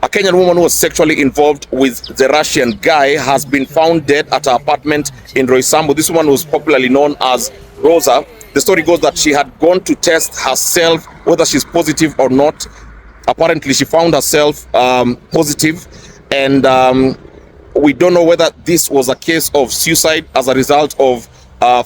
A Kenyan woman who was sexually involved with the Russian guy has been found dead at her apartment in Roysambu. This woman was popularly known as Roza. The story goes that she had gone to test herself whether she's positive or not. Apparently, she found herself positive, and we don't know whether this was a case of suicide as a result of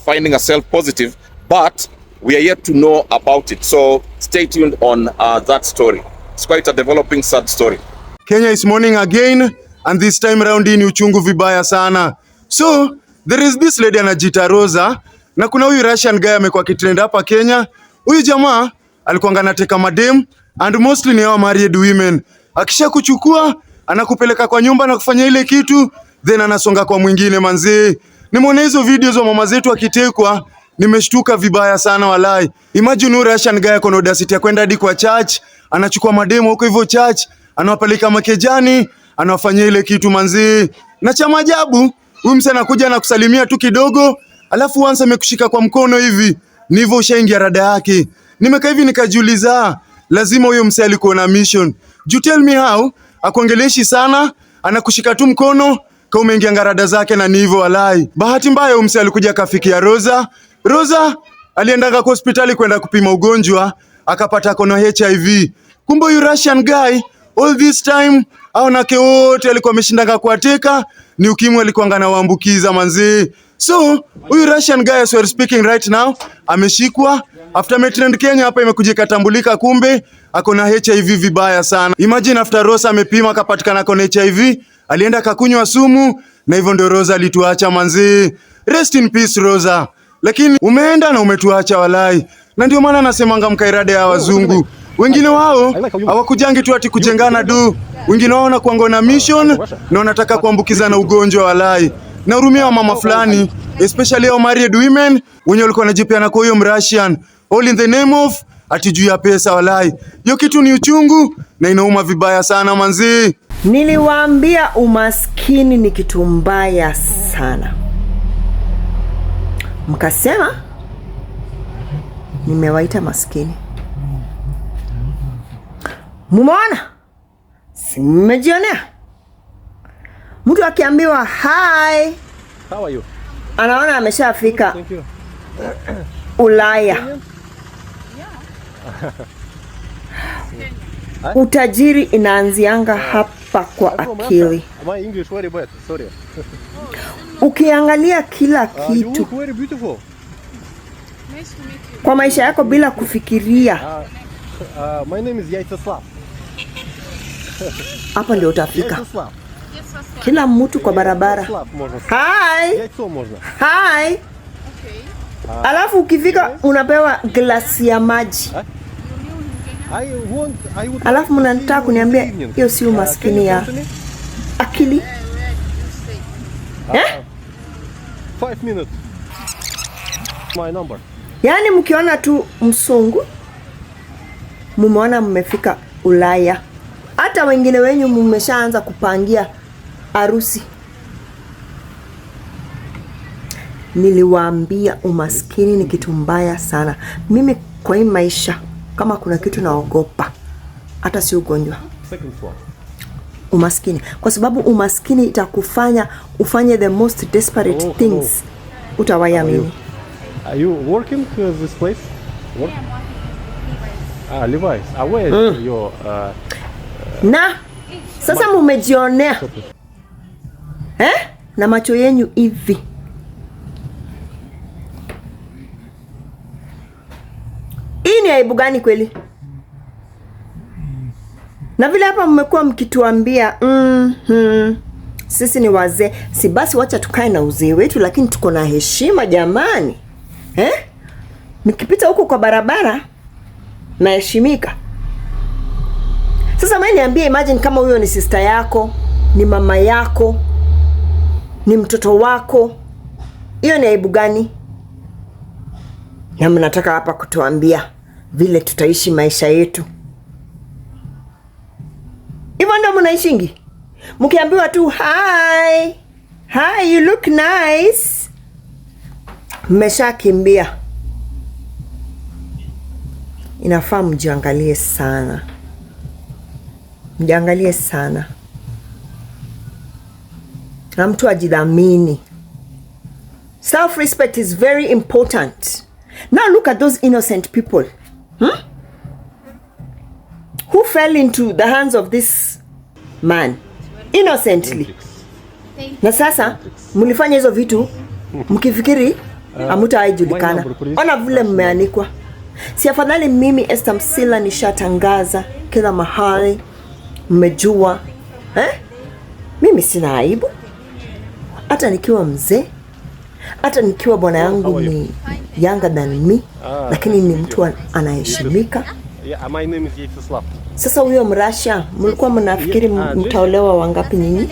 finding herself positive, but we are yet to know about it. So stay tuned on that story. It's quite a developing sad story. Kenya is mourning again, and this time around ni uchungu vibaya sana. So there is this lady anajita Roza, na kuna huyu Russian guy amekuwa kitrend hapa Kenya. Huyu jamaa alikuwa anateka madem, and mostly ni hao married women. Akisha kuchukua anakupeleka kwa nyumba na kufanya ile kitu, then anasonga kwa mwingine manzi. Nimeona hizo videos wa mama zetu akitekwa, nimeshtuka vibaya sana walai. Imagine huyu Russian guy akona audacity ya kwenda hadi kwa church, anachukua mademo huko hivyo church, anawapeleka makejani, anawafanyia ile kitu manzi. Na cha maajabu, huyu msana anakuja na kusalimia tu kidogo, alafu once amekushika kwa mkono hivi, ni hivyo ushaingia rada yake. Nimekaa hivi nikajiuliza, lazima huyo msee alikuwa na mission. You tell me how, akuongeleshi sana, anakushika tu mkono, kama umeingia ngarada zake na ni hivyo walai. Bahati mbaya huyo msee alikuja kafikia Roza. Roza aliendanga kwa hospitali kwenda kupima ugonjwa, akapata kono HIV. Kumbe huyu Russian guy all this time au nake wote alikuwa ameshindanga kuateka, ni ukimwi alikuwa anawaambukiza manzi. So huyu Russian guy as we are speaking right now ameshikwa after metrend Kenya hapa imekuja katambulika, kumbe akona HIV vibaya sana. Imagine after Rosa amepima akapatikana akona HIV, alienda akakunywa sumu, na hivyo ndio Rosa alituacha manzi. Rest in peace Rosa. Lakini umeenda na umetuacha walai. Na ndio maana nasemanga mkairada ya wazungu. Wengine wao hawakujangi tu ati kujengana du. Wengine wao wanakuanga na mission na wanataka kuambukizana ugonjwa walai. Na hurumia wa mama fulani, especially our married women, wenye walikuwa wanajipeana kwa huyo Russian, all in the name of ati juu ya pesa walai. Hiyo kitu ni uchungu na inauma vibaya sana manzi. Niliwaambia umaskini ni kitu mbaya sana. Mkasema nimewaita maskini. Mumeona? Si mmejionea? Mtu akiambiwa hi, how are you? Anaona ameshafika Ulaya. Utajiri inaanzianga hapa kwa akili. My English very bad, sorry. Ukiangalia kila kitu kwa maisha yako bila kufikiria, my name is Yaitsaslav. hapa ndio utafika. Kila mtu kwa barabara hi, hi. Alafu ukifika unapewa glasi ya maji. Alafu mnanitaka kuniambia hiyo si umaskini ya akili? 5 minutes. My number. Yaani mkiona tu msungu mumeona mmefika Ulaya. Hata wengine wenyu mmeshaanza kupangia harusi. Niliwaambia umaskini ni kitu mbaya sana. Mimi kwa hii maisha kama kuna kitu naogopa, hata si ugonjwa, umaskini. Kwa sababu umaskini itakufanya ufanye the most desperate things. Utawaya mimi. Are you working this place? Work? Levi's. Where your na sasa mumejionea na macho yenyu hivi. Hii ni aibu gani kweli? Na vile hapa mmekuwa mkituambia sisi ni wazee, si basi wacha tukae na uzee wetu, lakini tuko na heshima jamani. Nikipita huko kwa barabara naheshimika. Sasa mimi niambie, imagine kama huyo ni sister yako, ni mama yako, ni mtoto wako. Hiyo ni aibu gani? Na mnataka hapa kutuambia vile tutaishi maisha yetu. Hivyo ndio mnaishingi? Mkiambiwa tu hi, hi, you look nice, mmeshakimbia. Inafaa mjiangalie sana. Mjiangalie sana. Na mtu ajidhamini. Self-respect is very important. Now look at those innocent people. Who fell into the hands of this man innocently. Na sasa mlifanya hizo vitu mkifikiri hamtaijulikana. Ona vile mmeanikwa. Si afadhali mimi Esther Msila nishatangaza kila mahali, mmejua. Mimi sina aibu. Hata nikiwa mzee, hata nikiwa bwana yangu ni younger than me, lakini ni mtu anaheshimika. Yeah, my name is Yaitslav. Sasa huyo Mrasha, mlikuwa mnafikiri mtaolewa wangapi nyinyi?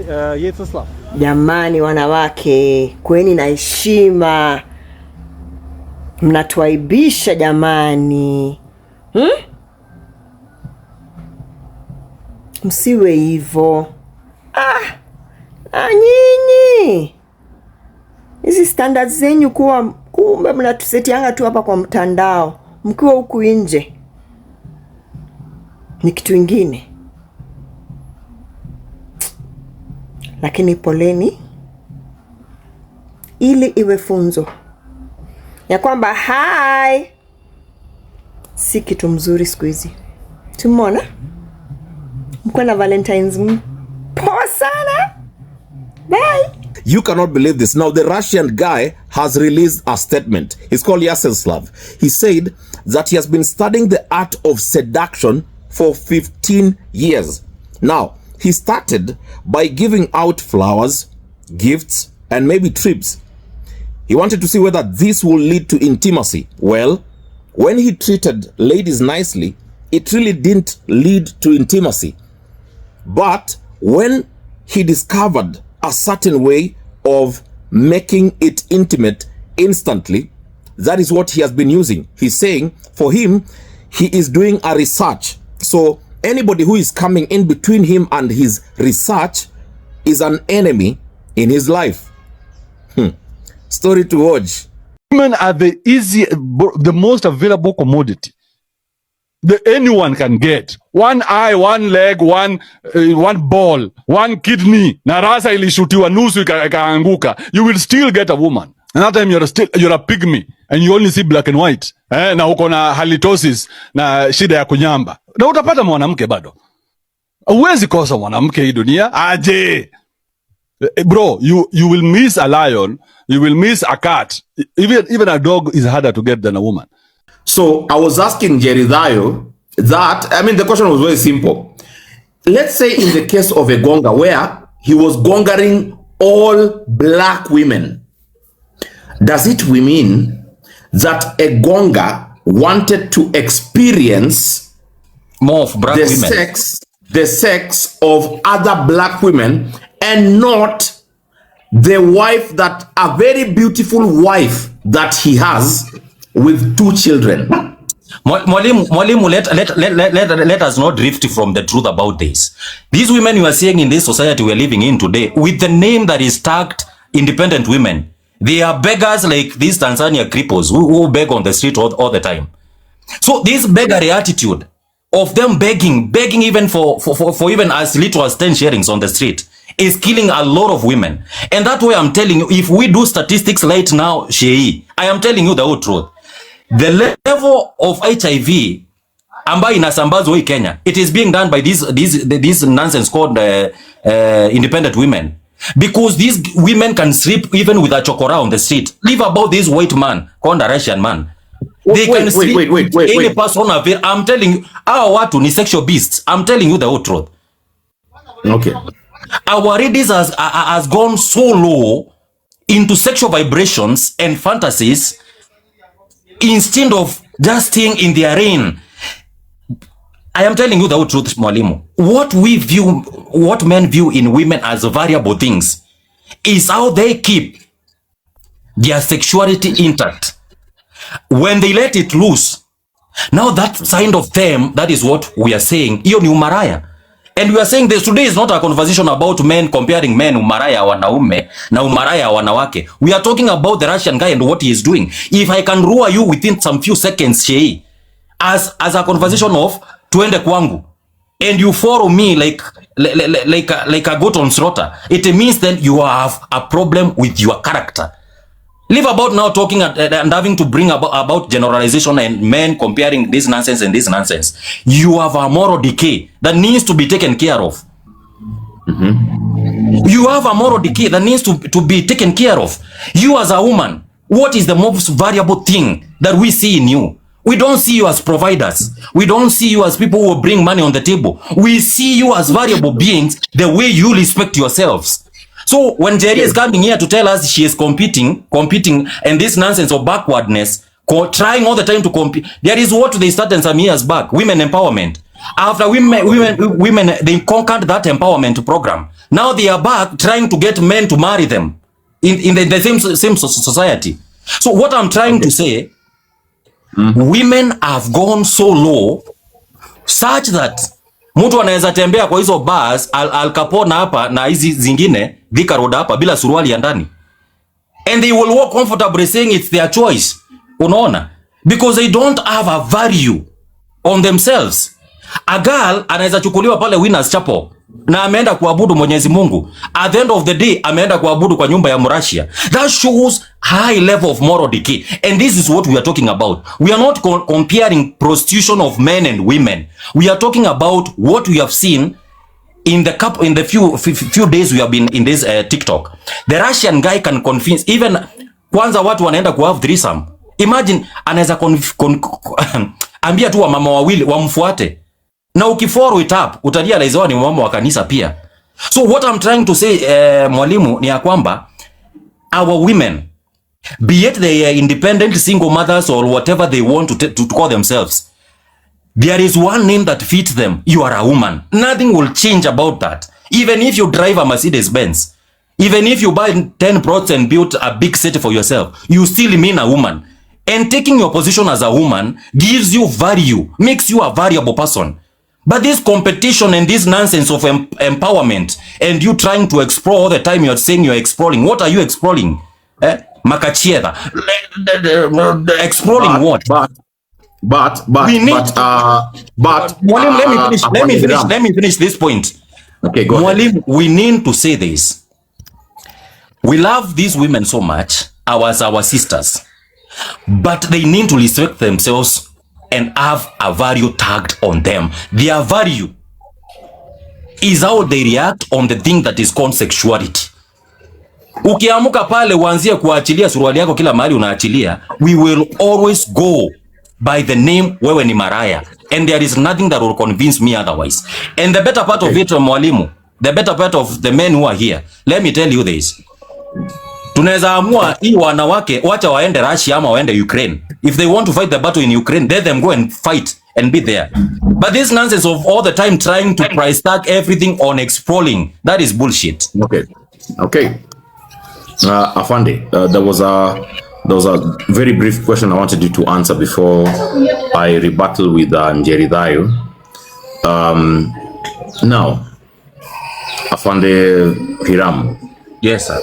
Yaitslav. Jamani wanawake, kweni na heshima. Mnatuaibisha jamani. Msiwe hivyo. Nyinyi. Hizi standards zenyu kuwa kumbe mnatusetianga tu hapa kwa mtandao. Mkiwa huku nje ni kitu ingine. Lakini poleni, ili iwe funzo ya kwamba si kitu mzuri siku hizi. Tumeona mko na Valentines poa sana. Bye. You cannot believe this. Now, the Russian guy has released a statement. He's called Yaroslav. He said that he has been studying the art of seduction for 15 years. Now, he started by giving out flowers, gifts, and maybe trips. He wanted to see whether this will lead to intimacy. Well, when he treated ladies nicely, it really didn't lead to intimacy. But when he discovered a certain way of making it intimate instantly, that is what he has been using. He's saying for him, he is doing a research. So anybody who is coming in between him and his research is an enemy in his life. Story to watch. Women are the most available commodity that anyone can get. One eye, one leg, one ball, one kidney. Na rasa ilishutiwa nusu ikaanguka. You will still get a woman. Another time you're a pygmy and you only see black and white. Na uko na halitosis na shida ya kunyamba. Na utapata mwanamke bado. Huwezi kosa mwanamke hii dunia. Aje. Bro, you will miss a lion, you will miss a cat. Even a dog is harder to get than a woman. So I was asking Jeridayo that, the question was very simple. Let's say in the case of a gonga where he was gongering all black women, does it mean that a gonga wanted to experience more of black women? The sex of other black women and not the wife, that a very beautiful wife that he has with 2 children? Mwalimu, let us not drift from the truth about this. These women you are seeing in this society we are living in today, with the name that is tagged independent women, they are beggars like these Tanzania cripples who beg on the street all the time. So this beggarly attitude of them begging even for even as little as 10 shillings on the street is killing a lot of women. And that way I'm telling you, if we do statistics right now, Shei, I am telling you the whole truth. The level of HIV ambayo inasambazwa hii Kenya, it is being done by these nonsense called independent women. Because these women can sleep even with a chokora on the street. Leave about this white man called a Russian man. They can sleep any person available. I'm telling you, our watu ni sexual beasts. I'm telling you the whole truth. Okay. Our ladies has gone so low into sexual vibrations and fantasies instead of just staying in their reign. I am telling you the whole truth, Mwalimu. What men view in women as variable things is how they keep their sexuality intact. When they let it loose, now that side of them, that is what we are saying. Iyo ni umaraya. And we are saying this today is not a conversation about men comparing men umaraya wanaume na umaraya wanawake. We are talking about the Russian guy and what he is doing. If I can rule you within some few seconds, Shei, as a conversation of tuende kwangu. and you follow me like a goat on slaughter, it means that you have a problem with your character. Leave about now talking and having to bring about generalization and men comparing this nonsense and this nonsense. You have a moral decay that needs to be taken care of. You have a moral decay that needs to be taken care of. You as a woman, what is the most valuable thing that we see in you? We don't see you as providers. We don't see you as people who will bring money on the table. We see you as valuable beings, the way you respect yourselves. So when Jerry is coming here to tell us she is competing, and this nonsense of backwardness, trying all the time to compete, there is what they started some years back, women empowerment. After women, they conquered that empowerment program. Now they are back trying to get men to marry them in the same society. So what I'm trying to say, women have gone so low such that mtu anaweza tembea kwa hizo bars Al Capone hapa na hizi zingine Thika Road hapa bila suruali ya ndani, and they will walk comfortably saying it's their choice. Unaona, because they don't have a value on themselves. A girl anaweza chukuliwa pale Winners Chapel na ameenda kuabudu Mwenyezi Mungu, at the end of the day ameenda kuabudu kwa nyumba ya Murashia. That shows high level of moral decay, and this is what we are talking about. We are not comparing prostitution of men and women. We are talking about what we have seen in the few days we have been in this TikTok. The Russian guy can convince even kwanza watu wanaenda ku have threesome. Imagine anaweza ambia tu wa mama wawili wamfuate, na ukifollow it up utarealize wao ni mama wa kanisa pia. So what I'm trying to say mwalimu ni ya kwamba our women, be it they are independent single mothers or whatever they want to call themselves, there is one name that fits them. You are a woman. Nothing will change about that. Even if you drive a Mercedes Benz, even if you buy 10 plots and build a big city for yourself, you still remain a woman. And taking your position as a woman gives you value, makes you a valuable person. But this competition and this nonsense of empowerment, and you trying to explore all the time, you're saying you're exploring. What are you exploring? Makachieda. Exploring what? But let me finish this point. Okay, go ahead. We need to say this. We love these women so much, as our sisters, but they need to respect themselves and have a value tagged on them. Their value is how they react on the thing that is called sexuality. Ukiamuka pale uanzie kuachilia suruali yako kila mahali unaachilia, we will always go by the name wewe ni maraya, and there is nothing that will convince me otherwise. And the better part of it, mwalimu, the better part of the men who are here, let me tell you this. Tunaweza amua hii wanawake wacha waende Russia ama waende Ukraine. If they want to fight the battle in Ukraine, let them go and fight and be there. But this nonsense of all the time trying to price tag everything on exploring, that is bullshit. Okay. Afande, there was a very brief question I wanted you to answer before I rebuttal with Njeri Dayo. Now, Afande Hiram. Yes, sir.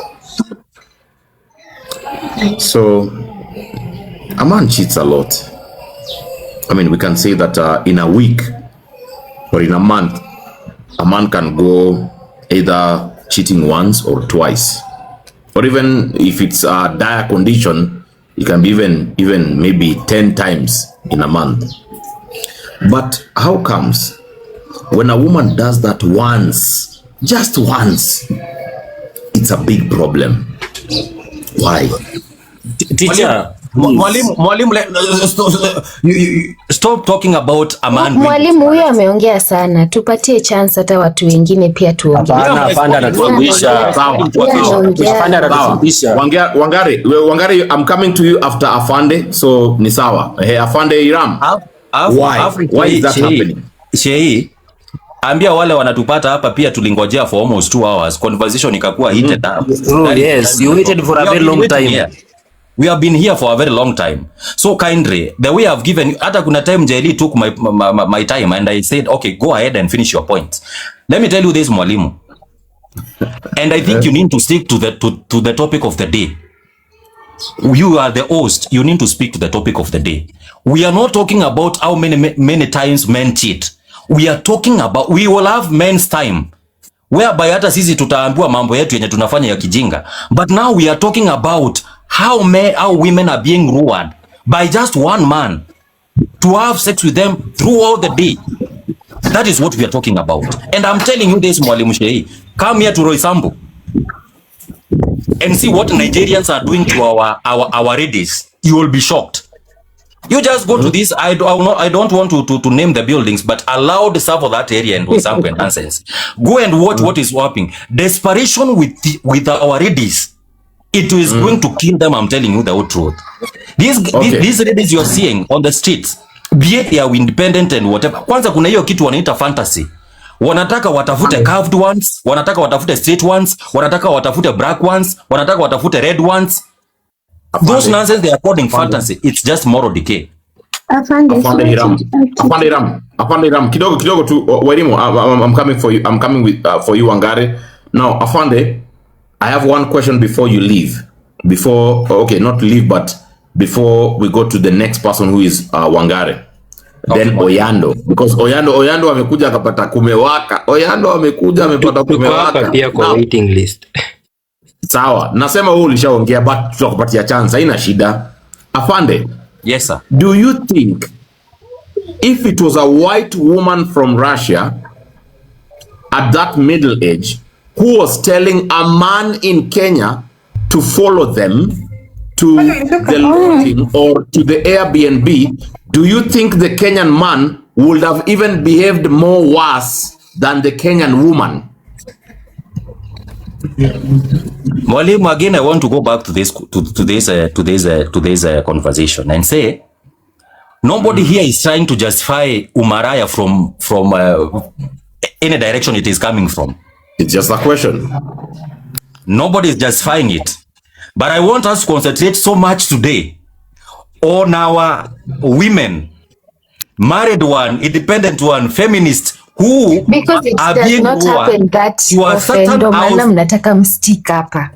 So, a man cheats a lot. I mean, we can say that in a week or in a month, a man can go either cheating once or twice. Or even if it's a dire condition, it can be even maybe 10 times in a month. But how comes when a woman does that once, just once, it's a big problem? Why? Teacher, mwalimu, stop talking about a man. Mwalimu huyo ameongea sana, tupatie chance hata watu wengine pia tuongee. Afande anatufundisha. Wangari, I'm coming to you after Afande, so ni sawa. Afande Hiram. Why is that happening? Shei, ambia wale wanatupata hapa pia tulingojea for almost 2 hours. Conversation ikakuwa heated up. Yes, you waited for a very long time. Here. We have been here for a very long time. So kindly, the way I've given, hata kuna time Jaili took my time and I said, okay, go ahead and finish your point. Let me tell you this, mwalimu. And I think you need to stick to the topic of the day. You are the host. You need to speak to the topic of the day. We are not talking about how many times men cheat. We are talking about, we will have men's time whereby hata sisi tutaambiwa mambo yetu yenye tunafanya ya kijinga. But now we are talking about how women are being ruined by just one man to have sex with them throughout the day. That is what we are talking about. And I'm telling you this, Mwalimu Shei, come here to Roysambu and see what Nigerians are doing to our ladies. You will be shocked. You just go to this. I don't want to name the buildings, but allow the staff of that area and Roysambu and nonsense. Go and watch what is happening. Desperation with our ladies. It is going to kill them. I'm telling you the whole truth. These ladies you're seeing on the streets, be it they are independent and whatever. Kwanza kuna hiyo kitu wanaita fantasy. Wanataka watafute curved ones, wanataka watafute straight ones, wanataka watafute black ones, wanataka watafute red ones. Those nonsense they are calling fantasy. It's just moral decay. Afande Ram. Kidogo tu Walimu, I'm coming for you. I'm coming with for you, Wangare. Now, Afande, I have one question before you leave. Not leave, but before we go to the next person who is Wangare. Then Oyando, because Oyando amekuja akapata kumewaka. Oyando amekuja amepata kumewaka. Pia kwa waiting list. Sawa, nasema wewe ulishaongea but tutakupatia chance, haina shida. Afande. Yes sir. Do you think if it was a white woman from Russia at that middle age who was telling a man in Kenya to follow them to the lodging or to the Airbnb, do you think the Kenyan man would have even behaved more worse than the Kenyan woman? Mwalimu, again, I want to go back to this conversation and say nobody here is trying to justify umaraya from any direction it is coming from. It's just a question. Nobody is justifying it. But I want us to concentrate so much today on our women, married one, independent one, feminist, who because it are does being not happen that often. Ndo maana mnataka mstick hapa.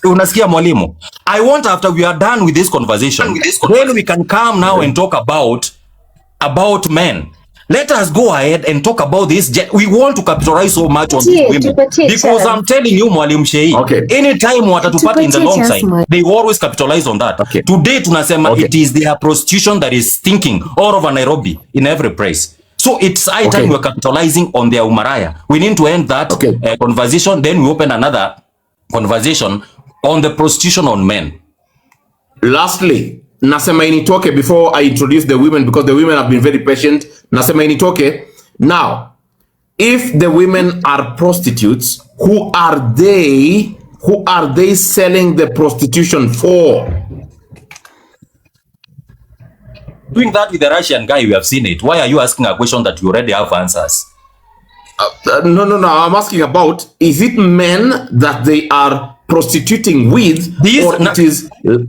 Unasikia Mwalimu? I want, after we are done with this conversation, then we can come now and talk about men. Let us go ahead and talk about this. We want to capitalize so much on these women because I'm telling you, Mwalimu Shei, anytime watatupata in the long side, they always capitalize on that. Today tunasema it is their prostitution that is stinking all over Nairobi in every place. So it's high time we're capitalizing on their umaraya. We need to end that conversation. Then we open another conversation on the prostitution on men. Lastly, nasema initoke before I introduce the women, because the women have been very patient. Nasema initoke. Now, if the women are prostitutes, who are they selling the prostitution for? Doing that with the Russian guy, we have seen it. Why are you asking a question that you already have answers? No. I'm asking about, is it men that they are prostituting with?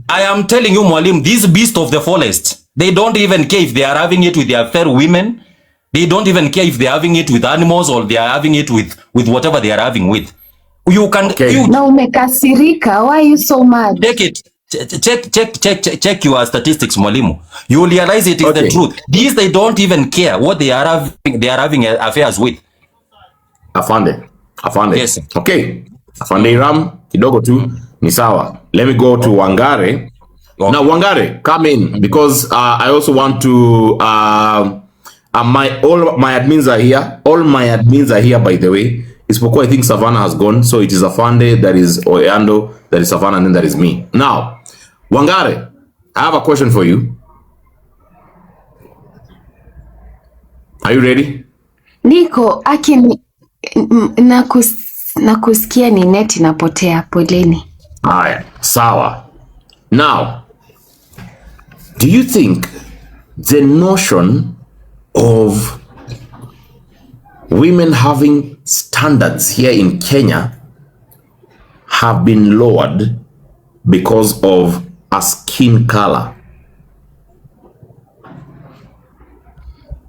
I am telling you, Mwalim, these beasts of the forest, they don't even care if they are having it with their fair women. They don't even care if they are having it with animals or they are having it with whatever they are having with. You can... Na umekasirika, why are you so mad? Check it. Check your statistics, Mwalimu. You will realize it is the truth. These, they don't even care what they are having affairs with. Afande. Yes. Okay. Afande Ram, kidogo tu ni sawa. Let me go to Wangare. Now Wangare, come in, because I also want to all my admins are here. All my admins are here, by the way. Isipokuwa, I think Savannah has gone, so it is Afande, that is Oyando, that is Savannah, and then that is me. Now, Wangare, I have a question for you. Are you ready? Niko, nakusikia ni neti napotea, poleni. Alright, sawa. Now, do you think the notion of women having standards here in Kenya have been lowered because of a skin color?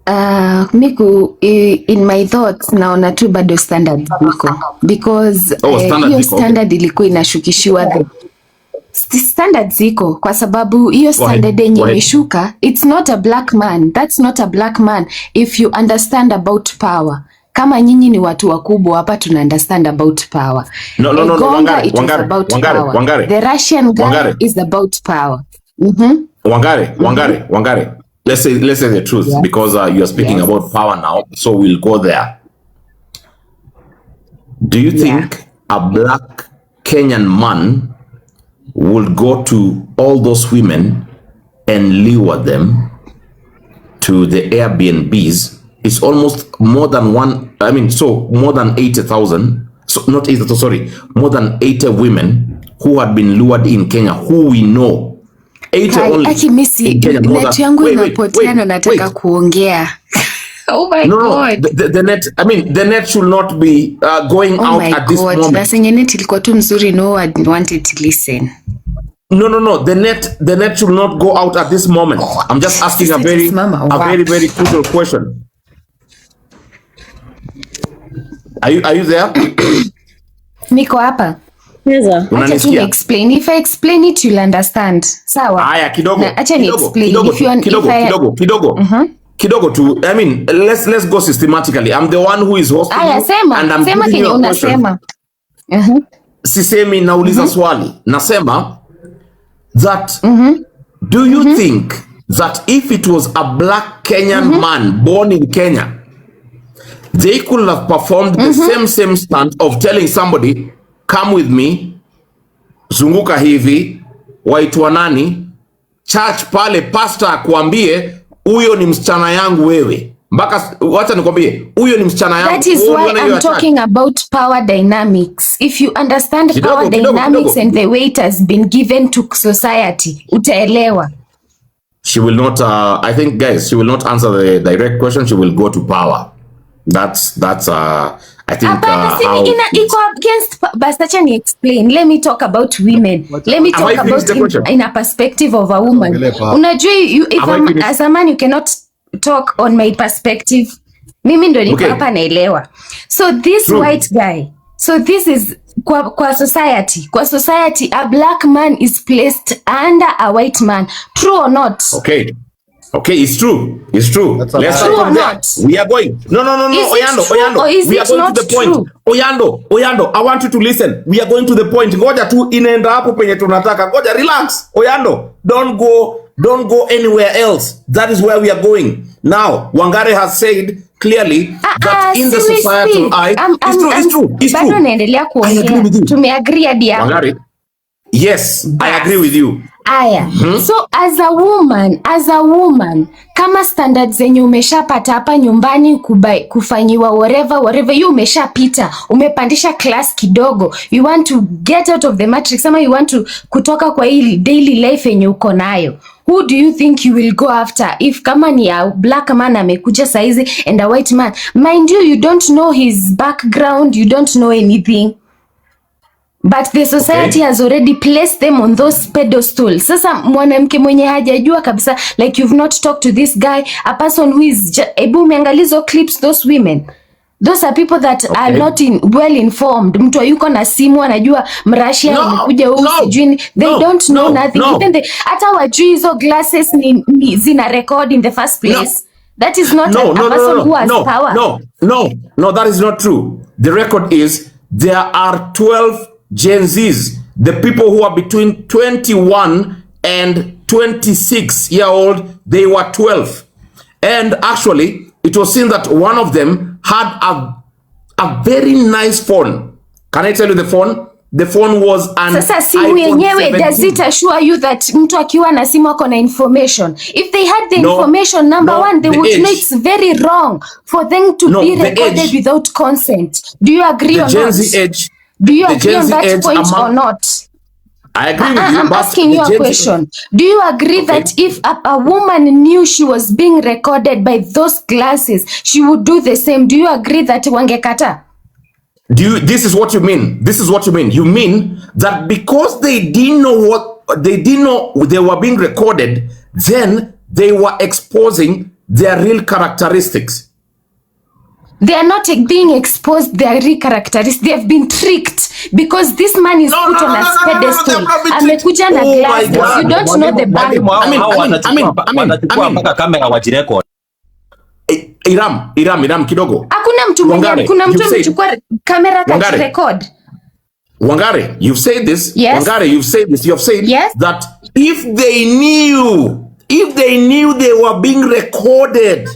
Miku, in my thoughts, naona tu bado standard ziko, because hiyo standard ilikuwa inashukishiwa Standards ziko kwa sababu hiyo standard yenye imeshuka, it's not a black man, that's not a black man if you understand about power. Kama nyinyi ni watu wakubwa hapa, tuna understand about power. No, Wangare. The Russian guy is about power. Wangare. Let's say the truth, because you are speaking about power now, so we'll go there. Do you think a black Kenyan man would go to all those women and lure them to the Airbnbs? It's almost more than more than 80,000. So not 80,000, sorry, more than 80 women who had been lured in Kenya, who we know. 80 only. Net yangu inapotea na nataka kuongea. Oh my God. The net should not be going out at this moment. Na senye net ilikuwa tu mzuri, no one wanted to listen. No. The net should not go out at this moment. I'm just asking a very crucial question. Are you there? Niko hapa. Acha tu explain. If I explain it, you'll understand. Sawa. Haya, kidogo. Acha ni explain. Kidogo tu. I mean, let's go systematically. I'm the one who is hosting you, and I'm giving you a question. Sisemi nauliza swali. Nasema that do you think that if it was a black Kenyan man born in Kenya, they could have performed the same stunt of telling somebody, come with me, zunguka hivi, waitwa nani, church pale, pastor akuambie huyo ni msichana yangu wewe. Mpaka wacha nikwambie huyo ni msichana yangu. That is why I'm talking about power dynamics. If you understand power dynamics and the way it has been given to society, utaelewa. She will not I think, guys, she will not answer the direct question. She will go to power. That's I think how iko against, but acha ni explain. Let me talk about women. Let me talk about in a perspective of a woman. Unajua, if I'm as a man, you cannot talk on my perspective. Mimi ndo niko hapa naelewa. So this white guy, so this is kwa society, a black man is placed under a white man. True or not? Okay, it's true. Let's start from there. We are going. No. Oyando. We are going to the point. Oyando, I want you to listen. We are going to the point. Ngoja tu inaenda hapo penye tunataka. Ngoja, relax. Oyando, don't go anywhere else. That is where we are going. Now, Wangare has said clearly that in the societal eye, it's true. Bado naendelea kuongea. Tumeagree hadi hapo. Wangare, yes, I agree with you. Aya. So as a woman, kama standards zenye umeshapata hapa nyumbani kufanyiwa whatever you umeshapita, umepandisha class kidogo, you want to get out of the matrix, ama you want to kutoka kwa hii daily life yenye uko nayo, who do you think you will go after? If kama ni a black man amekuja saizi and a white man, mind you don't know his background, you don't know anything. But the society has already placed them on those pedestals. Sasa mwanamke mwenye hajajua kabisa, like you've not talked to this guy, a person who is ebu umeangalizo clips, those women, those are people that are not well informed. Mtu yuko na simu anajua Mrashia amekuja huko sijui, they don't know nothing. Even hata wajui hizo glasses ni zina record in the first place. That is not a person who has power. No, that is not true. The record is there are 12 Gen Zs, the people who are between 21 and 26-year-old, they were 12. And actually, it was seen that one of them had a very nice phone. Can I tell you the phone? The phone was an Sasa simu yenyewe, does it assure you that mtu akiwa na simu ako na information? If they had the information, number one, they would know it's very wrong for them to be recorded without consent. Do you agree or not? Do you agree on that point or not? I agree with you. I'm asking you a question. Do you agree that if a woman knew she was being recorded by those glasses, she would do the same? Do you agree that wangekata? This is what you mean. You mean that because they didn't know they were being recorded, then they were exposing their real characteristics. They are not being exposed their real characteristics. They have been tricked because this man is put on a pedestal. Amekuja na glasses. You don't know the back. Kamera wajirecord. Iram kidogo. Hakuna mtu mwingine, kuna mtu amechukua kamera kajirecord. Wangare, you've said this. Yes. Wangare, you've said this. You have said yes. that if they knew they were being recorded,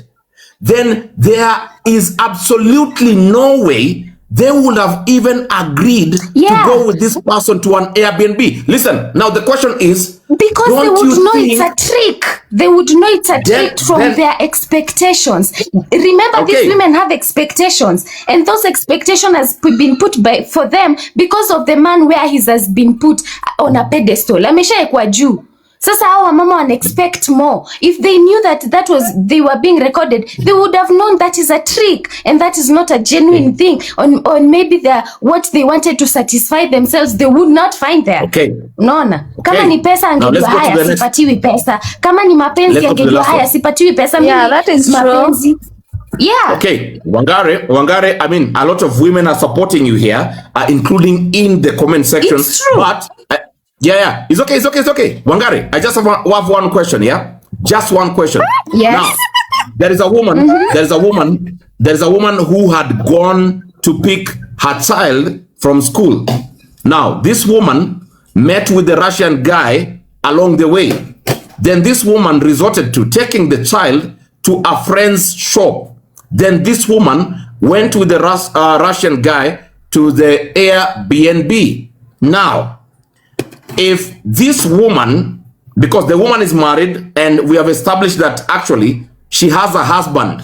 then there is absolutely no way they would have even agreed to go with this person to an Airbnb. Listen, now the question is, because they would know it's a trick. They would know it's a trick from their expectations. Remember, these women have expectations, and those expectations has been put for them because of the man where he has been put on a pedestal. Ameshaekwa juu. Sasa hawa mama wana expect more. If they knew that was they were being recorded, they would have known that is a trick and that is not a genuine thing. Or maybe what they wanted to satisfy themselves, they would not find there. Unaona? Kama ni pesa angejua haya sipatiwi pesa. Kama ni mapenzi angejua haya sipatiwi pesa. Yeah, that is mapenzi. Yeah. Okay, Wangare, I mean, a lot of women are supporting you here, including in the comment section. It's true. But yeah, it's okay. Wangare, I just have one question, yeah? Just one question. Yes. Now, there is a woman, there is a woman who had gone to pick her child from school. Now, this woman met with the Russian guy along the way. Then this woman resorted to taking the child to a friend's shop. Then this woman went with the Russian guy to the Airbnb. Now, if this woman, because the woman is married and we have established that actually she has a husband.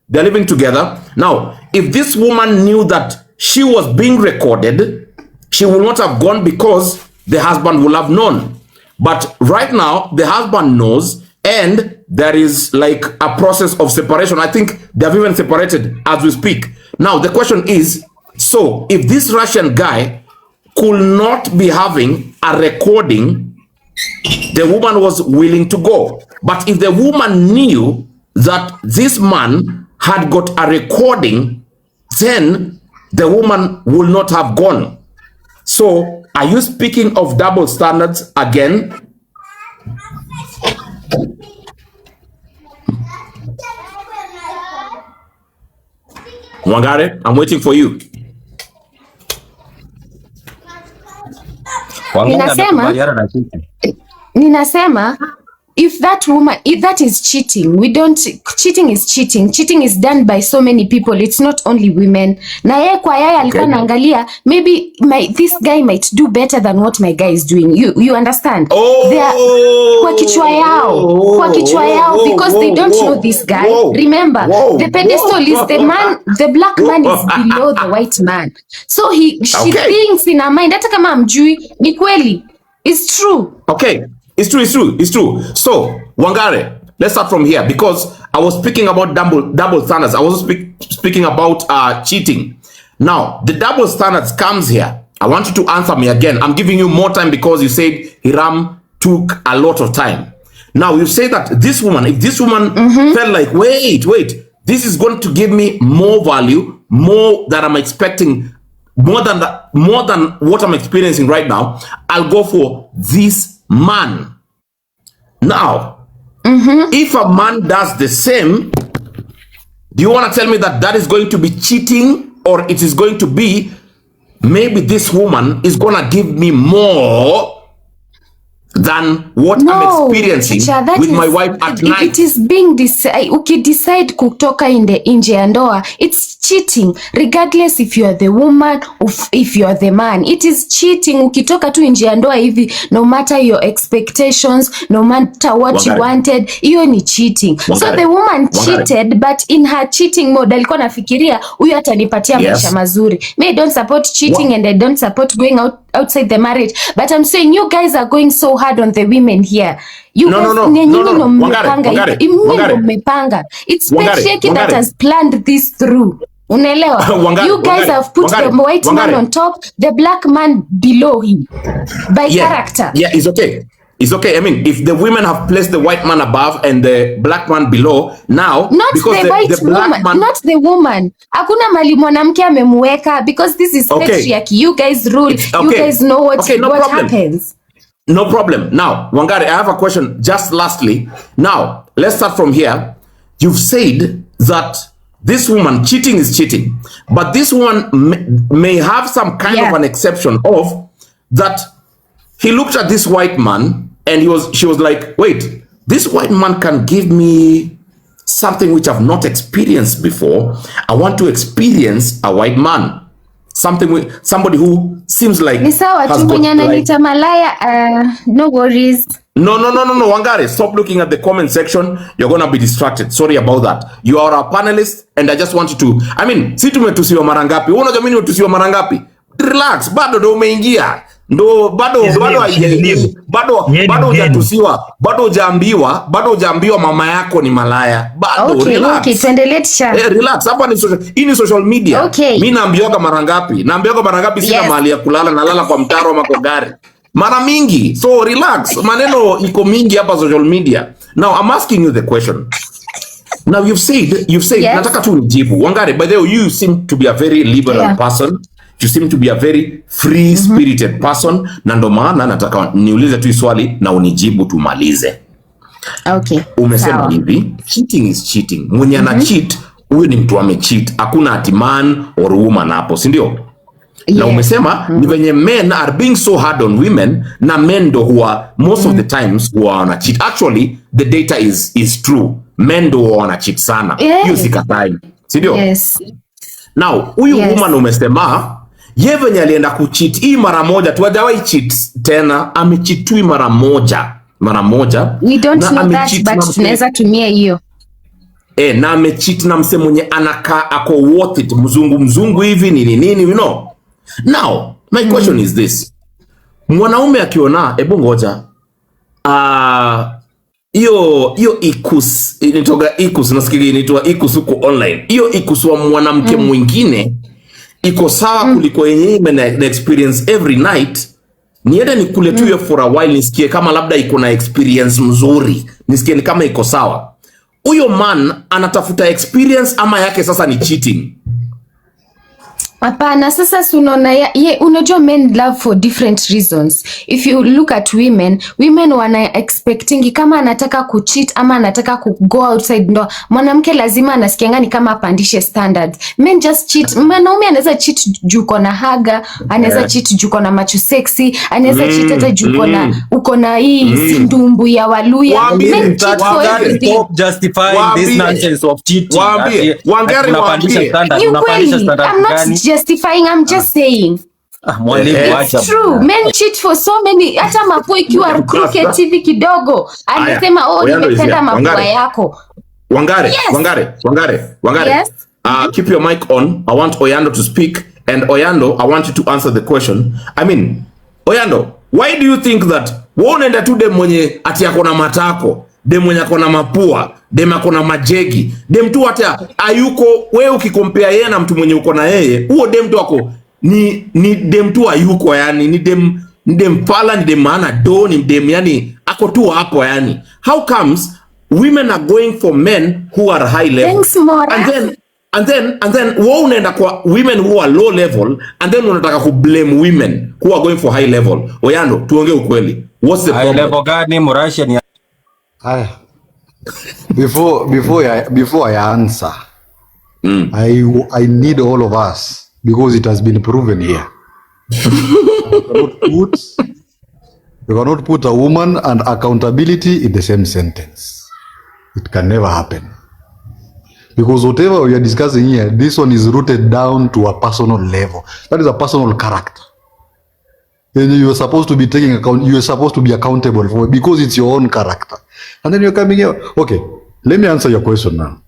They're living together. Now, if this woman knew that she was being recorded, she would not have gone because the husband will have known. But right now, the husband knows and there is like a process of separation. I think they have even separated as we speak. Now, the question is, so if this Russian guy could not be having a recording, the woman was willing to go. But if the woman knew that this man had got a recording, then the woman will not have gone. So are you speaking of double standards again? Wangare, I'm waiting for you. Ninasema if that is cheating, cheating is done by so many people, it's not only women. Na yeye kwa yeye alikuwa naangalia maybe this guy might do better than what my guy is doing. You understand? Kwa kichwa yao because they don't know this guy. Remember, the pedestal is the black man is below the white man. So she thinks in her mind hata kama amjui ni kweli. It's true. Okay. It's true. So, Wangare, let's start from here because I was speaking about double standards. I was speaking about cheating. Now, the double standards comes here. I want you to answer me again. I'm giving you more time because you said Hiram took a lot of time. Now, you say that if this woman felt like, wait, this is going to give me more value, more that I'm expecting, more than what I'm experiencing right now, I'll go for this man. Now, if a man does the same, do you want to tell me that is going to be cheating, or it is going to be maybe this woman is going to give me more than what I'm experiencing with my wife at night? It is being decide kutoka nje ya ndoa, it's cheating regardless if you are the woman or if you are the man. It is cheating ukitoka tu nje ya ndoa hivi, no matter your expectations, no matter what you wanted, hiyo ni cheating. So the woman cheated, but in her cheating mode alikuwa nafikiria huyu atanipatia maisha mazuri. Me, I don't support cheating and I don't support going outside the marriage, but I'm saying you guys are going so hard on the women here. You mmepanga. It's Pesheki that has planned this through. Unaelewa? You guys have put the white man on top, the black man below him by character. Yeah, it's okay. It's okay. I mean, if the women have placed the white man above and the black man below, now Not because the white the black woman, man, not the woman. Hakuna mali mwanamke amemweka because this is patriarchy. You guys rule. You guys know what happens. No problem. Now, Wangari, I have a question just lastly. Now, let's start from here. You've said that this woman, cheating is cheating, but this one may have some kind of an exception of that. He looked at this white man and she was like, wait, this white man can give me something which I've not experienced before. I want to experience a white man. Somebody who seems like no worries. No, Wangari, stop looking at the comment section. You're gonna be distracted. Sorry about that. You are a panelist and I just want you to, I mean, si tumetusiwa mara ngapi? Wewe unajua mimi tusiwa mara ngapi? Relax, bado ndo umeingia. Ndo bado hujatusiwa, bado hujaambiwa mama yako ni malaya. Bado relax. Okay, tuendelee tisha. Relax. Hapa ni social media. Okay. Mimi naambiwa mara ngapi? Sina mahali ya kulala, nalala kwa mtaro ama kwa gari. Mara mingi. So relax. Maneno iko mingi hapa social media. Now I'm asking you the question. Now you've said nataka tu nijibu. Wangari, by the way, you seem to be a very liberal person. You seem to be a very free-spirited person. Na ndo maana nataka niulize tu swali na unijibu tumalize. Okay. Umesema hivi, cheating is cheating. Mwenye ana cheat, huyo ni mtu amecheat. Hakuna ati man or woman hapo, si ndio? Na umesema ni venye men are being so hard on women na men ndo huwa most of the times huwa wana cheat. Actually, the data is true. Men ndo huwa wana cheat sana. Hiyo sikatai. Si ndio? Yes. Now, huyu woman umesema ye venye alienda kucheat hii mara moja tu, hajawahi cheat tena, amechitui mara moja. We don't know that, but tunaweza tumia hiyo. Na amecheat na mse mwenye anakaa ako worth it, mzungu hivi nini, you know. Now, my question is this. Mwanaume akiona, ngoja. Iyo ikus, initoga ikus, nasikigi initwa ikus huko online. Iyo ikus wa mwanamke mwingine, iko sawa kuliko yenye na experience every night. Niende nikule tu hiyo for a while, nisikie kama labda iko na experience mzuri. Nisikie ni kama iko sawa. Huyo man anatafuta experience ama yake sasa ni cheating? Hapana, sasa unaona unajua men love for different reasons. If you look at women wana expecting kama anataka kucheat ama anataka ku go outside, ndo mwanamke lazima anasikianga ni kama apandishe standards. Men just cheat. Mwanaume anaweza cheat juu kona haga, anaweza cheat juu kona macho sexy, anaweza cheat hata juu kona uko na hii sindumbu ya Waluya. Men cheat for everything. Stop justifying this nonsense of cheating. Wangari unapandisha standard gani? Justifying, I'm just saying. It's true. Men cheat for so many. Hata mapua ikiwa crooked hivi kidogo, anasema nimependa mapua yako. Wangari. Yes. Keep your mic on. I want Oyando to speak, and Oyando, I want you to answer the question. I mean, Oyando, why do you think that unaenda tu dem mwenye ati akona matako, dem mwenye akona mapua, dem akona majegi, dem tu hata ayuko, wewe ukikompea yeye na mtu mwenye uko na yeye, huo dem tu wako ni dem tu ayuko, yani ni dem pala, ni dem maana do, ni dem yani ako tu hapo yani. How comes women are going for men who are high level? Thanks, Mora. And then wewe unaenda kwa women who are low level, and then unataka ku blame women who are going for high level. Oyando, tuongee ukweli. What's the problem? High level gani Murashia ni? Before I answer, I need all of us, because it has been proven here. You cannot put a woman and accountability in the same sentence. It can never happen. Because whatever we are discussing here, this one is rooted down to a personal level. That is a personal character. And you are supposed to be taking account, you are supposed to be accountable for it, because it's your own character. And then you're coming here. Okay, let me answer your question now.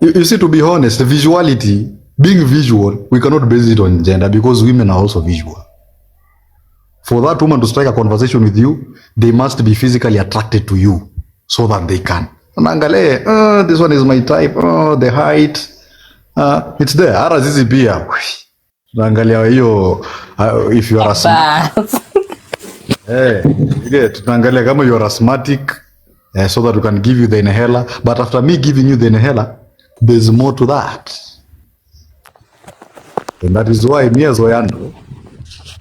You see, to be honest, visuality, being visual, we cannot base it on gender, because women are also visual. For that woman to strike a conversation with you, they must be physically attracted to you so that they can. Naangalia, this one is my type, the height, it's there. Hata sisi pia naangalia hiyo, if you are a Tunaangalia kama you are asthmatic, so that we can give you the inhaler, but after me giving you the inhaler, there's more to that. And that is why me as Oyando,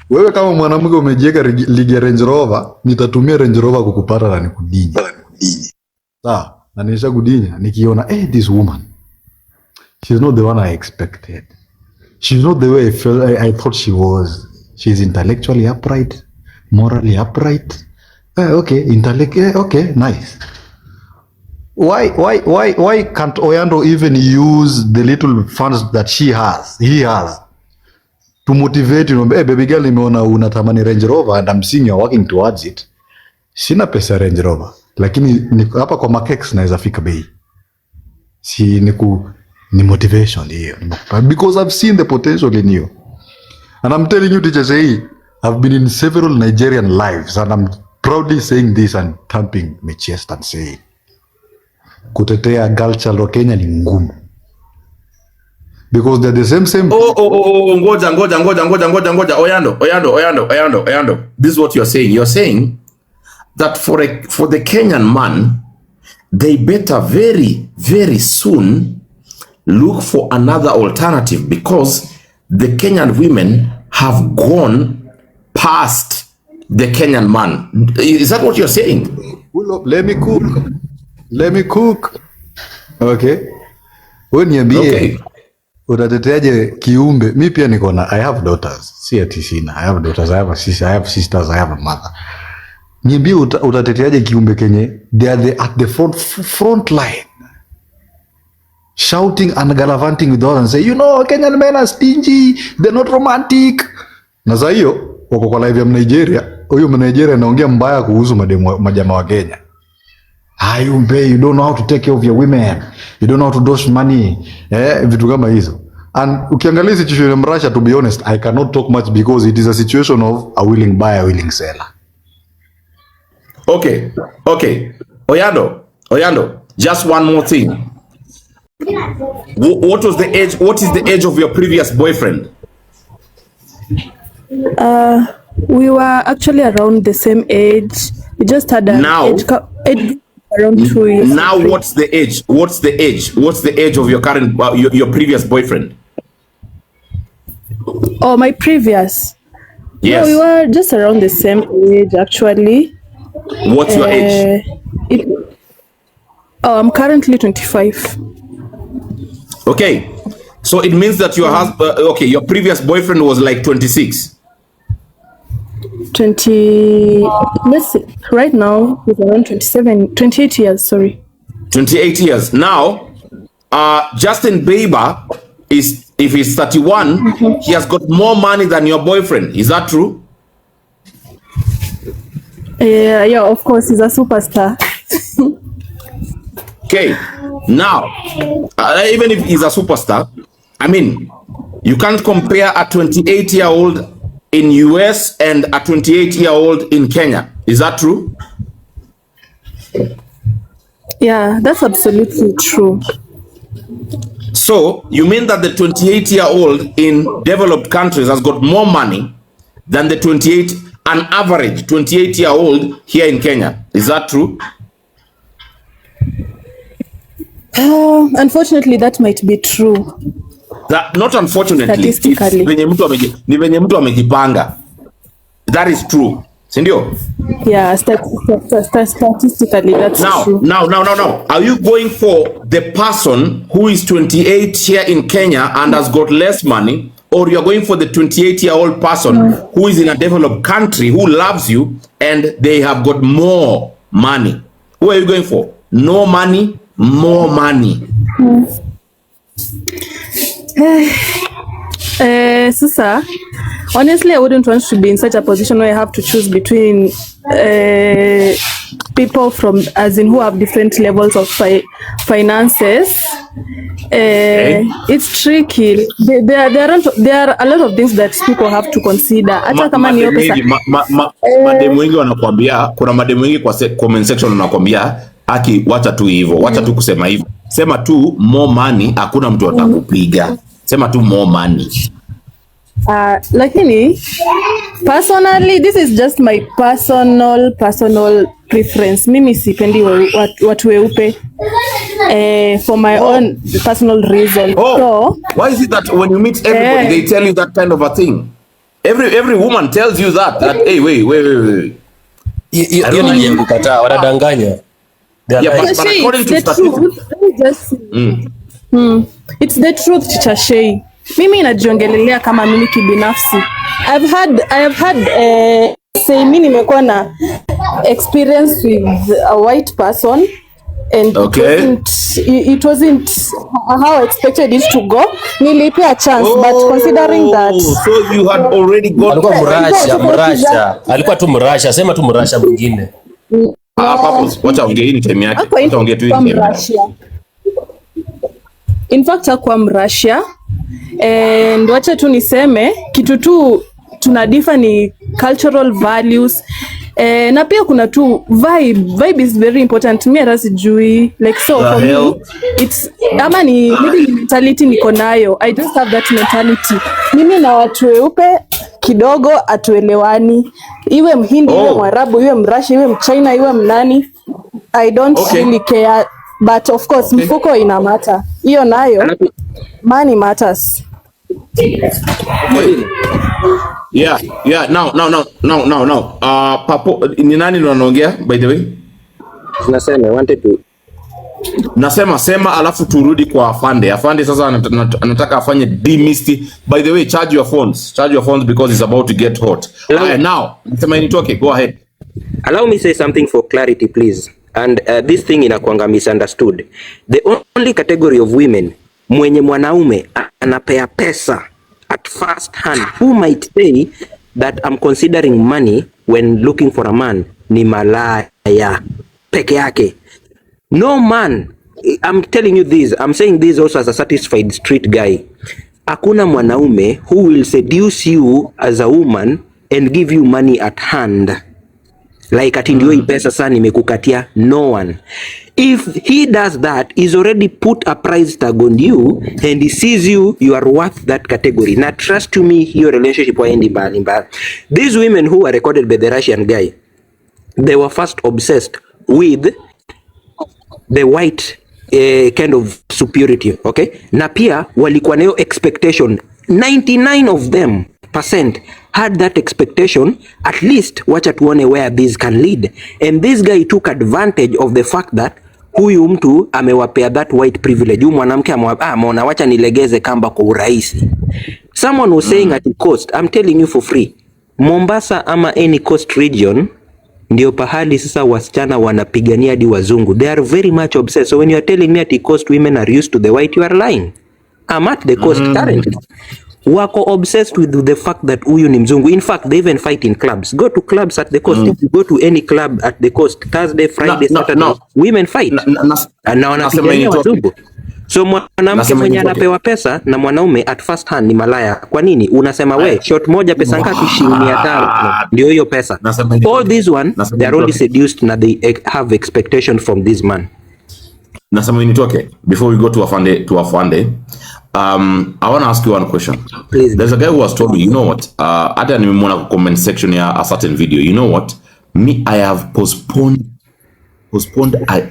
wewe kama mwanamke umejiweka ligi ya Range Rover, nitatumia Range Rover kukupata na nikudinya. Sawa, na nisha kudinya nikiona this woman, she's not the one I expected. She's not the way I thought she was. She's intellectually upright, morally upright. Okay, okay, nice. Why can't Oyando even use the little funds that he has to motivate, baby girl, nimeona unatamani Range Rover and I'm seeing you're working towards it. Sina pesa Range Rover, lakini hapa kwa Makex naweza fika bei. Ni motivation hiyo. Because I've seen the potential in you. And I'm telling you, teacher Sei, I've been in several Nigerian lives and I'm proudly saying this and thumping my chest and saying, kutetea girl child wa Kenya ni ngumu. Because they're the same. Ngoja. Oyando. This is what you're saying. You're saying that for the Kenyan man, they better very, very soon look for another alternative because the Kenyan women have gone past the Kenyan man. Is that what you're saying? Let me cook. Okay. Okay. Utateteaje kiumbe? Mi pia niko na, I have daughters. Si ati sina. I have daughters, I have a sister, I have sisters, I have a mother. Niambie utateteaje kiumbe kenye they are at the front line, shouting and gallivanting with others and say, Kenyan men are stingy, they're not romantic. Na saa hiyo wako kwa live ya Nigeria, huyo Nigeria anaongea mbaya kuhusu majama wa Kenya. You don't know how to take care of your women. You don't know how to dosh money. Vitu kama hizo. And ukiangalia situation in Russia, to be honest, I cannot talk much because it is a situation of a willing buyer, willing seller. Okay. Oyando, just one more thing. What is the age of your previous boyfriend? We were actually around the same age. We just had an age around 2 years. Now what's the age? What's the age of your current your previous boyfriend? Oh, my previous? Yes. No, we were just around the same age actually. What's your age? I'm currently 25. Okay. So it means that your husband, your previous boyfriend was like 26. 20, let's see, right now he's around 28 years, sorry. 28 years. Now, Justin Bieber if he's 31, he has got more money than your boyfriend. Is that true? Yeah, of course, he's a superstar. Okay. Now, even if he's a superstar, I mean, you can't compare a 28-year-old in US and a 28-year-old in Kenya. Is that true? Yeah, that's absolutely true. So, you mean that the 28-year-old in developed countries has got more money than the an average 28-year-old here in Kenya? Is that true? Unfortunately, that might be true. Not unfortunately, ni venye mtu amejipanga. That is true. Sindio? Yeah, statistically that's true. Now. Are you going for the person who is 28 here in Kenya and has got less money, or you're going for the 28-year-old person who is in a developed country who loves you and they have got more money? Who are you going for? No money, more money. Sasa, honestly, I wouldn't want to be in such a position where I have to choose between people from, as in, who have different levels of finances. It's tricky. There are a lot of things that people have to consider. Hata kama ni pesa. Mademu wengi wanakuambia, kuna mademu wengi kwa comment section wanakuambia, aki wacha tu hivyo, wacha tu kusema hivyo. Sema tu more money, hakuna mtu atakupiga. Sema tu more money. Lakini personally, this is just my personal preference. Mimi sipendi watu weupe for my own personal reason. So why is it that when you meet everybody they tell you that kind of a thing? Every woman tells you that hey, wait. Hiyo ni yenye kukataa, wanadanganya. Yeah, but according to statistics, it's the truth, Chachei. Mimi najiongelelea kama mimi kibinafsi. I have had say mimi nimekuwa na experience with a white person and it wasn't how I expected it to go. Nilipea chance but considering that so you had already got alikuwa alikuwa tu mrasha, sema tu mrasha mwingine. Purpose, wacha ongea ni time yake. Wacha ongea tu ni in fact hakuwa mrasha and wacha tu niseme kitu tu tuna differ ni cultural values na pia kuna tu vibe is very important. Mimi hata sijui like so for me it's ama ni maybe mentality niko nayo. I just have that mentality. Mimi na watu weupe kidogo atuelewani, iwe mhindi iwe mwarabu iwe mrashi iwe mchina iwe mnani, I don't really care, but of course mfuko ina matter, hiyo nayo money matters. Yeah. Now. Papo, ni nani unaongea by the way? Nasema wanted to. Nasema sema alafu turudi kwa afande. Afande sasa anataka afanye demisty. By the way, charge your phones because it's about to get hot. Now, nasema nitoke, go ahead. Allow me say something for clarity please. And this thing inakuanga misunderstood. The only category of women mwenye mwanaume anapea pesa at first hand who might say that I'm considering money when looking for a man ni malaya peke yake. No man, I'm telling you this, I'm saying this also as a satisfied street guy. Hakuna mwanaume who will seduce you as a woman and give you money at hand. Like ati ndio hii pesa sana nimekukatia. No one. If he does that, he's already put a price tag on you and he sees you are worth that category. Now trust to me, your relationship wa endi mbali. These women who were recorded by the Russian guy, they were first obsessed with the white kind of superiority, okay? Na pia walikuwa nayo expectation. 99 of them % had that expectation, at least wacha tuone where this can lead. And this guy took advantage of the fact that huyu mtu amewapea that white privilege. Huyu mwanamke ameona wacha nilegeze kamba kwa urahisi. Someone was saying at the coast, I'm telling you for free, Mombasa ama any coast region ndio pahali sasa wasichana wanapigania hadi wazungu. They are very much obsessed. So when you are telling me at the coast women are used to the white, you are lying. I'm at the coast currently. Wako obsessed with the fact that huyu ni mzungu. In fact, they even fight in clubs. Go to clubs at the coast. If you go to any club at the coast, Thursday, Friday, Saturday, women fight. Na wanapigania wazungu. So mwanamke mwenye anapewa pesa na mwanaume at first hand ni malaya. Kwa nini? Unasema we, shot moja pesa ngapi? Shilingi 500. Ndio hiyo pesa. All these one, they are only seduced na they have expectation from this man. Nasema nitoke before we go to Afande. I want to ask you one question. Please. There's a guy who has told me, you know what? Hata nimeona comment section ya a certain video. You know what? Me, I have postponed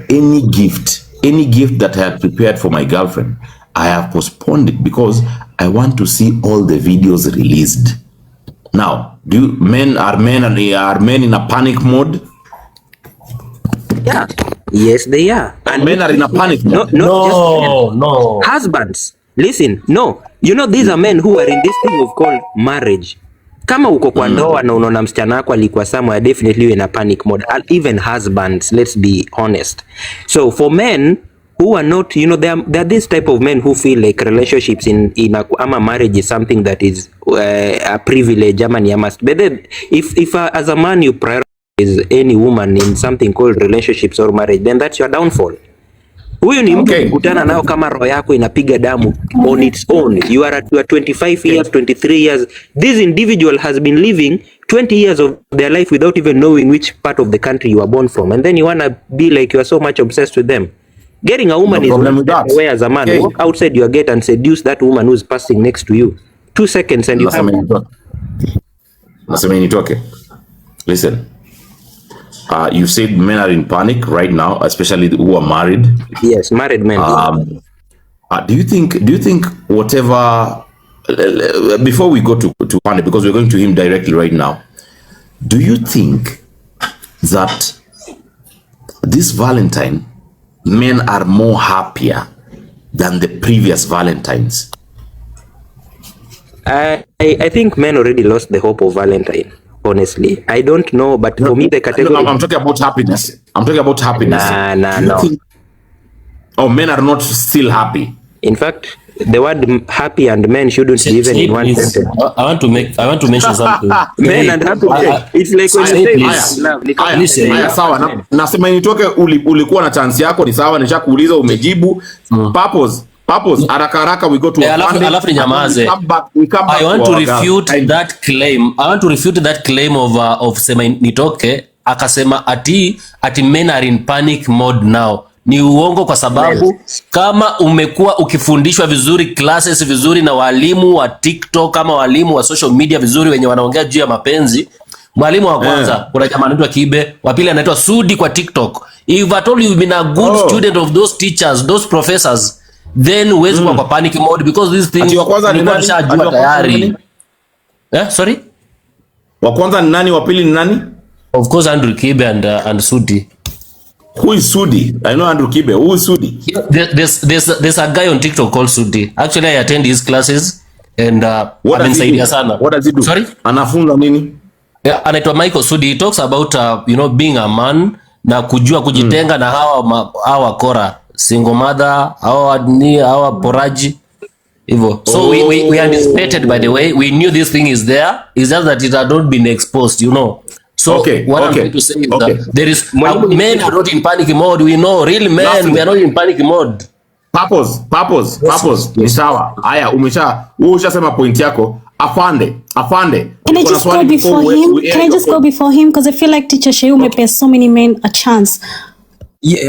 any gift that I had prepared for my girlfriend. I have postponed it because I want to see all the videos released. Now, are men in a panic mode? Yeah. Yes, they are. And men are in a panic mode. No. Husbands. Listen, no. You know, these are men who are in this thing of called marriage. Kama uko kwa ndoa na unaona msichana wako alikuwa somewhere, definitely in a panic mode. Even husbands, let's be honest. So for men who are not, you know, there are this type of men who feel like relationships in a marriage is something that is a privilege, ama ni a must. But then, if as a man you prioritize any woman in something called relationships or marriage, then that's your downfall. Huyu ni mtu kukutana nao kama roho yako inapiga damu on its own. You are 25 years, 23 years. This individual has been living 20 years of their life without even knowing which part of the country you are born from. And then you want to be like you are so much obsessed with them. Getting a woman is not where as a man. Walk outside your gate and seduce that woman who's passing next to you. 2 seconds and you have... Nasema nitoke. Listen. You said men are in panic right now, especially who are married. Yes, married men. Do you think whatever, before we go to Panic, because we're going to him directly right now, do you think that this Valentine, men are more happier than the previous Valentines? I think men already lost the hope of Valentine. Honestly, I don't know, but for me the category... I'm talking about happiness. No. Oh, men are not still happy. In fact, the word happy and men shouldn't be even in one sentence. I want to mention something. Men and happy. It's like when you say Haya, sawa. Nasema nitoke, ulikuwa na chance yako, ni sawa, nishakuuliza umejibu. Purpose, haraka we go to alafu nyamaze. I want to refute that claim of sema nitoke akasema ati men are in panic mode now. Ni uongo, kwa sababu kama umekuwa ukifundishwa vizuri classes vizuri na walimu wa TikTok kama walimu wa social media vizuri wenye wanaongea juu ya mapenzi, mwalimu wa kwanza kuna jamaa anaitwa Kibe, wa pili anaitwa Sudi kwa TikTok. If at all you've been a good student of those teachers, those professors, then huwezi kuwa kwa panic mode, because these things ni kwanza ni nani? Nishajua tayari. Sorry? Wa kwanza ni nani? Wa pili ni nani? Of course Andrew Kibe and Sudi. Who is Sudi? I know Andrew Kibe. Who is Sudi? There's a guy on TikTok called Sudi. Actually, I attend his classes and amenisaidia sana. What does he do? Sorry? Anafunza nini? Yeah, anaitwa Michael Sudi. He talks about being a man na kujua kujitenga na hawa kora, single mother, hawa poraji. Hivyo. So we anticipated, by the way. We knew this thing is there. It's just that it had not been exposed, So what I'm trying to say is that there is men are not in panic mode. We know real men, we are not in panic mode. Purpose. Ni sawa. Haya, umeshasema point yako. Afande. Can I just go before him? Can I just go before him? Because I feel like Teacher Sheu pay so many men a chance. Jerry,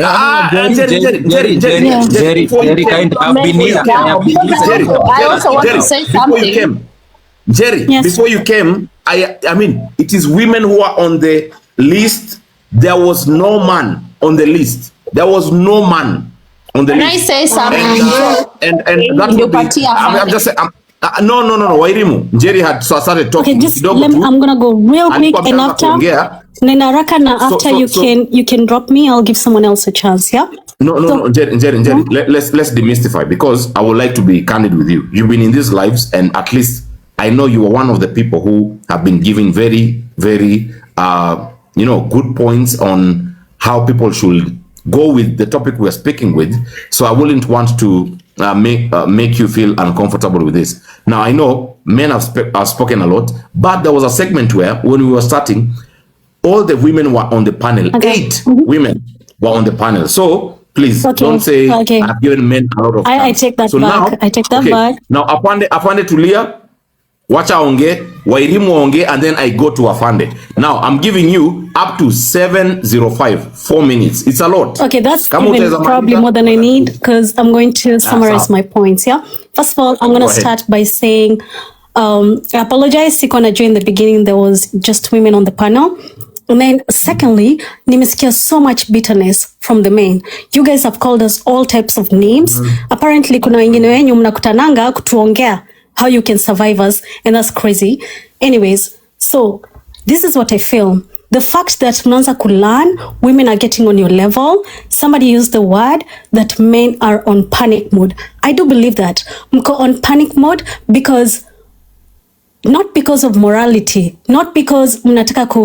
kind of been here. I also want to say something. Jerry, yes. Before you came, I mean, it is women who are on the list. There was no man on the list. Can I say something? And that would be, I'm just saying, no. Wairimu, Jerry had started talking. Okay, just I'm gonna go real quick, and after you can drop me. I'll give someone else a chance. Yeah. No, Jerry. Let's demystify, because I would like to be candid with you. You've been in these lives, and at least I know you are one of the people who have been giving very, very, good points on how people should go with the topic we're speaking with. So I wouldn't want to make you feel uncomfortable with this. Now, I know men have spoken a lot, but there was a segment where, when we were starting, all the women were on the panel. Okay. 8 women were on the panel. So please don't say I've given men a lot of time. I take that back. I take that back. Now, Afande Tulia, wacha onge, Wairimu onge, and then I go to Afande. Now, I'm giving you up to 7:05, 4 minutes. It's a lot. Okay, that's even probably more than I need, because I'm going to summarize my points, yeah? First of all, I'm going to start by saying, I apologize, Sikona, during the beginning, there was just women on the panel. And then secondly, nimesikia so much bitterness from the men. You guys have called us all types of names. Apparently, kuna wengine wenyu mnakutananga kutuongea how you can survive us, and that's crazy. Anyways, so this is what I feel. The fact that mnaanza kulearn, women are getting on your level. Somebody used the word that men are on panic mode. I do believe that. Mko on panic mode because not because of morality, not because mnataka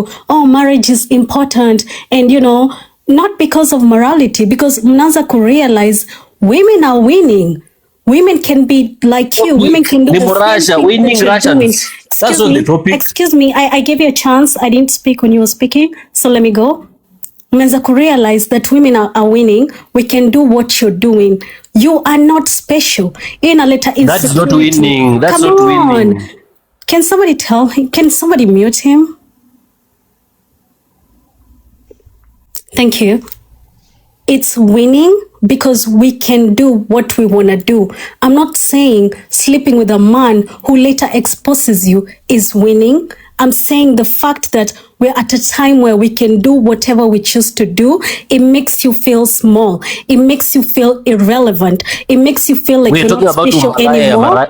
marriage is important, and not because of morality, because mnaanza ku realize women are winning. Women can be like you. Women can do the same thing winning Russians. That's not the topic. Excuse me. I gave you a chance. I didn't speak when you were speaking, so let me go. Mnaanza ku realize that women are winning. We can do what you're doing. You are not special. Insecurity. That's not winning. That's not winning. Can somebody tell him? Can somebody mute him? Thank you. It's winning because we can do what we want to do. I'm not saying sleeping with a man who later exposes you is winning. I'm saying the fact that we're at a time where we can do whatever we choose to do. It makes you feel small. It makes you feel irrelevant. It makes you feel like we're you're not special anymore.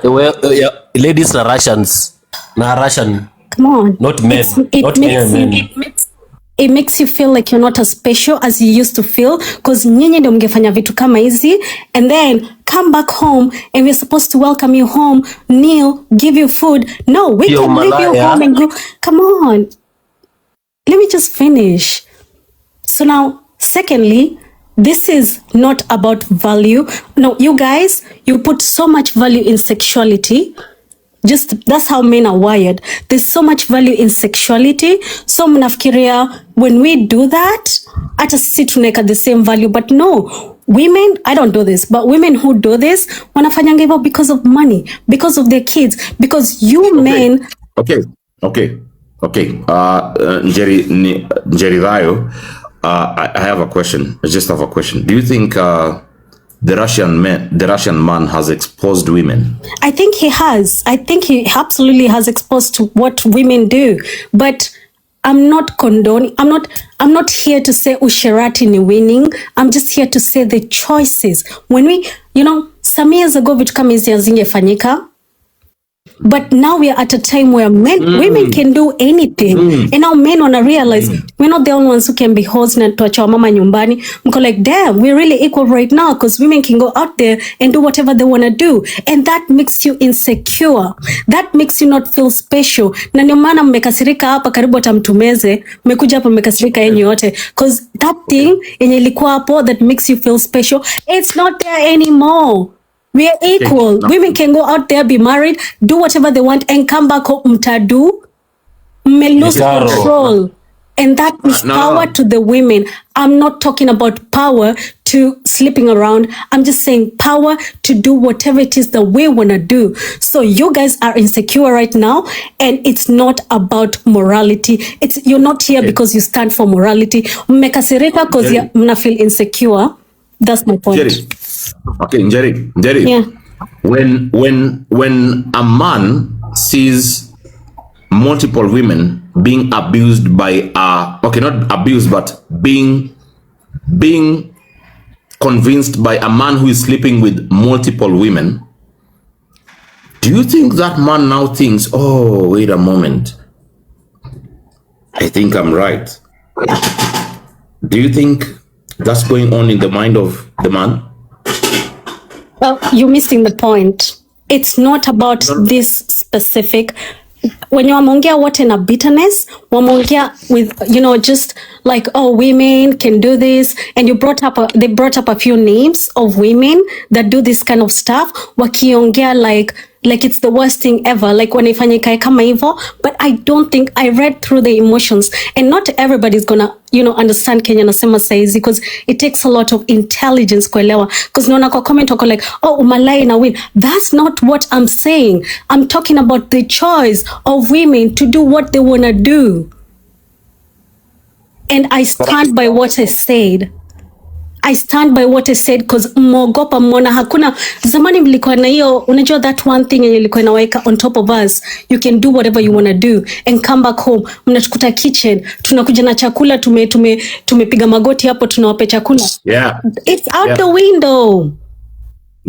Ladies are Russians. Nah, Russian. Come on. Not men. Not men. It makes you feel like you're not as special as you used to feel, because nyinyi ndio mngefanya vitu kama hizi, and then come back home and we're supposed to welcome you home, kneel, give you food. No, we can leave you home and go. Come on. Let me just finish. So now, secondly, this is not about value. No, you guys, you put so much value in sexuality. Just that's how men are wired. There's so much value in sexuality. So mnafikiria when we do that, hata sisi tunaweka the same value. But no, women, I don't do this, but women who do this, wanafanyanga hivyo because of money, because of their kids, because you men. Okay. Njeri Rayo, I have a question. I just have a question. Do you think the Russian man has exposed women? I think he has. I think he absolutely has exposed to what women do. But I'm not condoning. I'm not here to say usherati ni winning. I'm just here to say the choices. When we, some years ago vitu kama hizi hazingefanyika. But now we are at a time where women can do anything. And now men wanna realize we're not the only ones who can be hoes na tuacha mama nyumbani. Mko like, damn, we're really equal right now because women can go out there and do whatever they wanna do. And that makes you insecure. That makes you not feel special. Na ndio maana mmekasirika hapa karibu atamtumeze. Mmekuja hapa mmekasirika yenye yote. Because that thing yenye ilikuwa hapo that makes you feel special, it's not there anymore. We are equal. Okay. Women can go out there, be married, do whatever they want, and come back home. Mtadu, may lose control, and that is power to the women. I'm not talking about power to sleeping around. I'm just saying power to do whatever it is that we wanna do. So you guys are insecure right now, and it's not about morality. You're not here because you stand for morality. Mmekasirika because you feel insecure. That's my point. Jerry. Yeah. When a man sees multiple women being abused by not abused, but being convinced by a man who is sleeping with multiple women, do you think that man now thinks, oh, wait a moment, I think I'm right? Do you think that's going on in the mind of the man? Well, you're missing the point. It's not about this specific. When you wameongea what in a bitterness, wameongea with, just like, oh, women can do this. And they brought up a few names of women that do this kind of stuff. Wakiongea like it's the worst thing ever, like when ifanyika kama hivyo. But I don't think, I read through the emotions, and not everybody's gonna understand Kenya nasema saizi, because it takes a lot of intelligence kuelewa. Because naona kwa comment wako like, oh, umalai na win. That's not what I'm saying. I'm talking about the choice of women to do what they wanna do, and I stand by what I said. I stand by what I said because mwogopa mwona hakuna. Zamani mlikuwa na hiyo, unajua that one thing yenye ilikuwa inaweka on top of us. You can do whatever you want to do and come back home. Mnatukuta kitchen, tunakuja na chakula, tumepiga magoti hapo, tunawape chakula. Yeah. It's out the window.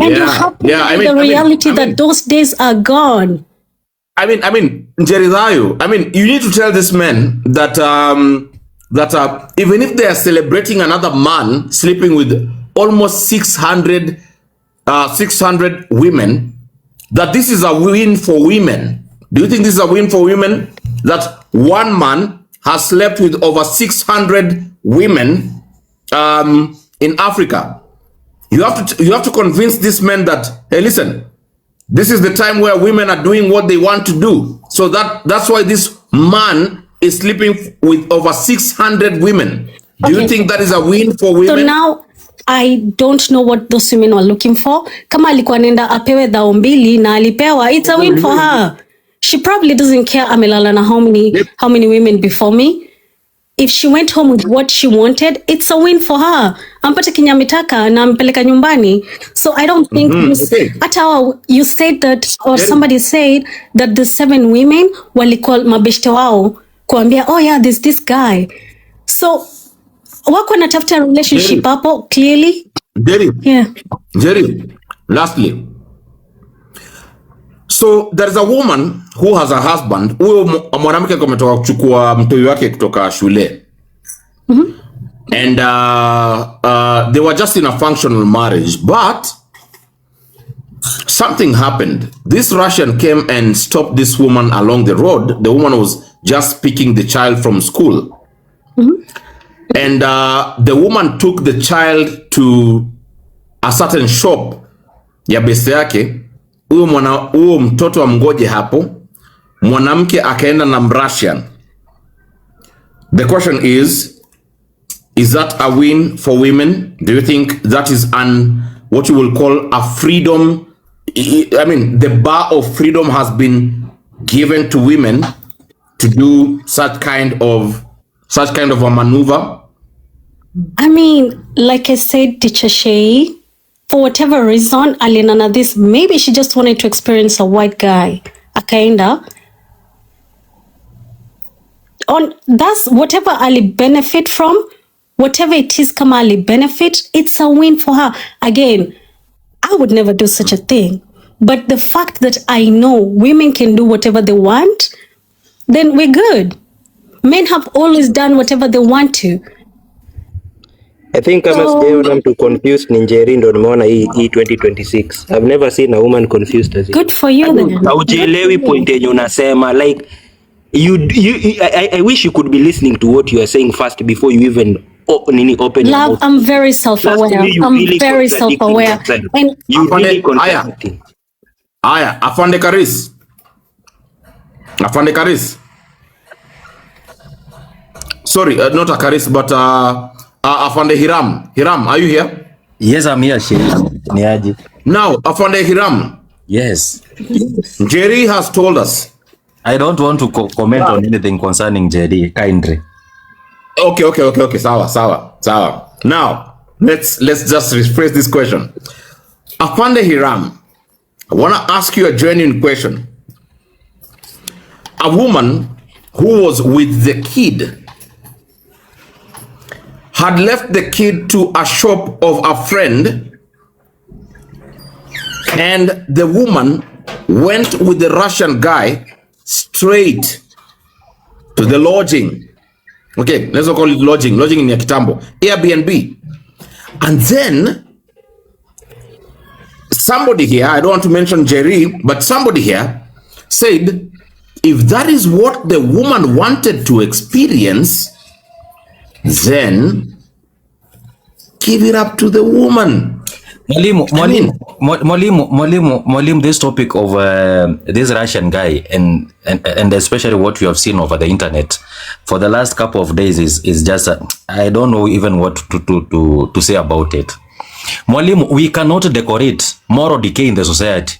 And you have to the reality that those days are gone. I mean, Njerizayo, you need to tell this man that even if they are celebrating another man sleeping with almost 600 women, that this is a win for women. Do you think this is a win for women? That one man has slept with over 600 women in Africa. You have to convince this man that, hey, listen, this is the time where women are doing what they want to do. So that's why this man is sleeping with over 600 women. Do you think that is a win for women? So now I don't know what those women were looking for. Kama alikuwa nenda apewe dhao mbili na alipewa, it's a win for her. She probably doesn't care amelala na how many women before me. if she went home with what she wanted, it's a win for her. Ampata kinyamitaka na ampeleka nyumbani. So I don't think at how you said that, or somebody said that the 7 women walikuwa mabeshte wao kuambia, oh yeah, there's this guy. So wako natafuta relationship hapo clearly. Jerry, lastly, so there's a woman who has a husband. Huyo mwanamke ametoka kuchukua mtoi wake kutoka shule. And they were just in a functional marriage, but something happened. This Russian came and stopped this woman along the road. The woman was just picking the child from school. And the woman took the child to a certain shop ya beste yake. Huyo mtoto amgoje hapo, mwanamke akaenda na Russian. The question is that a win for women? Do you think that is what you will call a freedom? I mean, the bar of freedom has been given to women to do such kind of a maneuver? I mean, like I said, Teacher Shay, for whatever reason, Alina this, maybe she just wanted to experience a white guy. Akaenda. That's whatever Ali benefit from, whatever it is kama Ali benefit, it's a win for her. Again, I would never do such a thing. But the fact that I know women can do whatever they want, then we're good. Men have always done whatever they want to. I think kama sijaona mtu confused ni Njeri ndo nimeona hii 2026. I've never seen a woman confused as it. Good for you then. Haujielewi point yenye unasema, like I wish you could be listening to what you are saying first before you even open your mouth. I'm very self-aware. I'm very self-aware. And you really contradicting. Aya, Afande Karis. Sorry, not a Karis, but Afande Hiram. Hiram, are you here? Yes, I'm here, Niaji. Now, Afande Hiram. Yes. Jerry has told us. I don't want to comment on anything concerning Jerry, kindly. Okay. Sawa. Now, let's just rephrase this question. Afande Hiram, I want to ask you a genuine question. A woman who was with the kid had left the kid to a shop of a friend, and the woman went with the Russian guy straight to the lodging. Okay, let's not call it lodging. Lodging in Yakitambo, Airbnb. And then somebody here, I don't want to mention Jerry, but somebody here said, if that is what the woman wanted to experience, then give it up to the woman. Mwalimu, this topic of this Russian guy and especially what we have seen over the internet for the last couple of days is just I don't know even what to say about it. Mwalimu, we cannot decorate moral decay in the society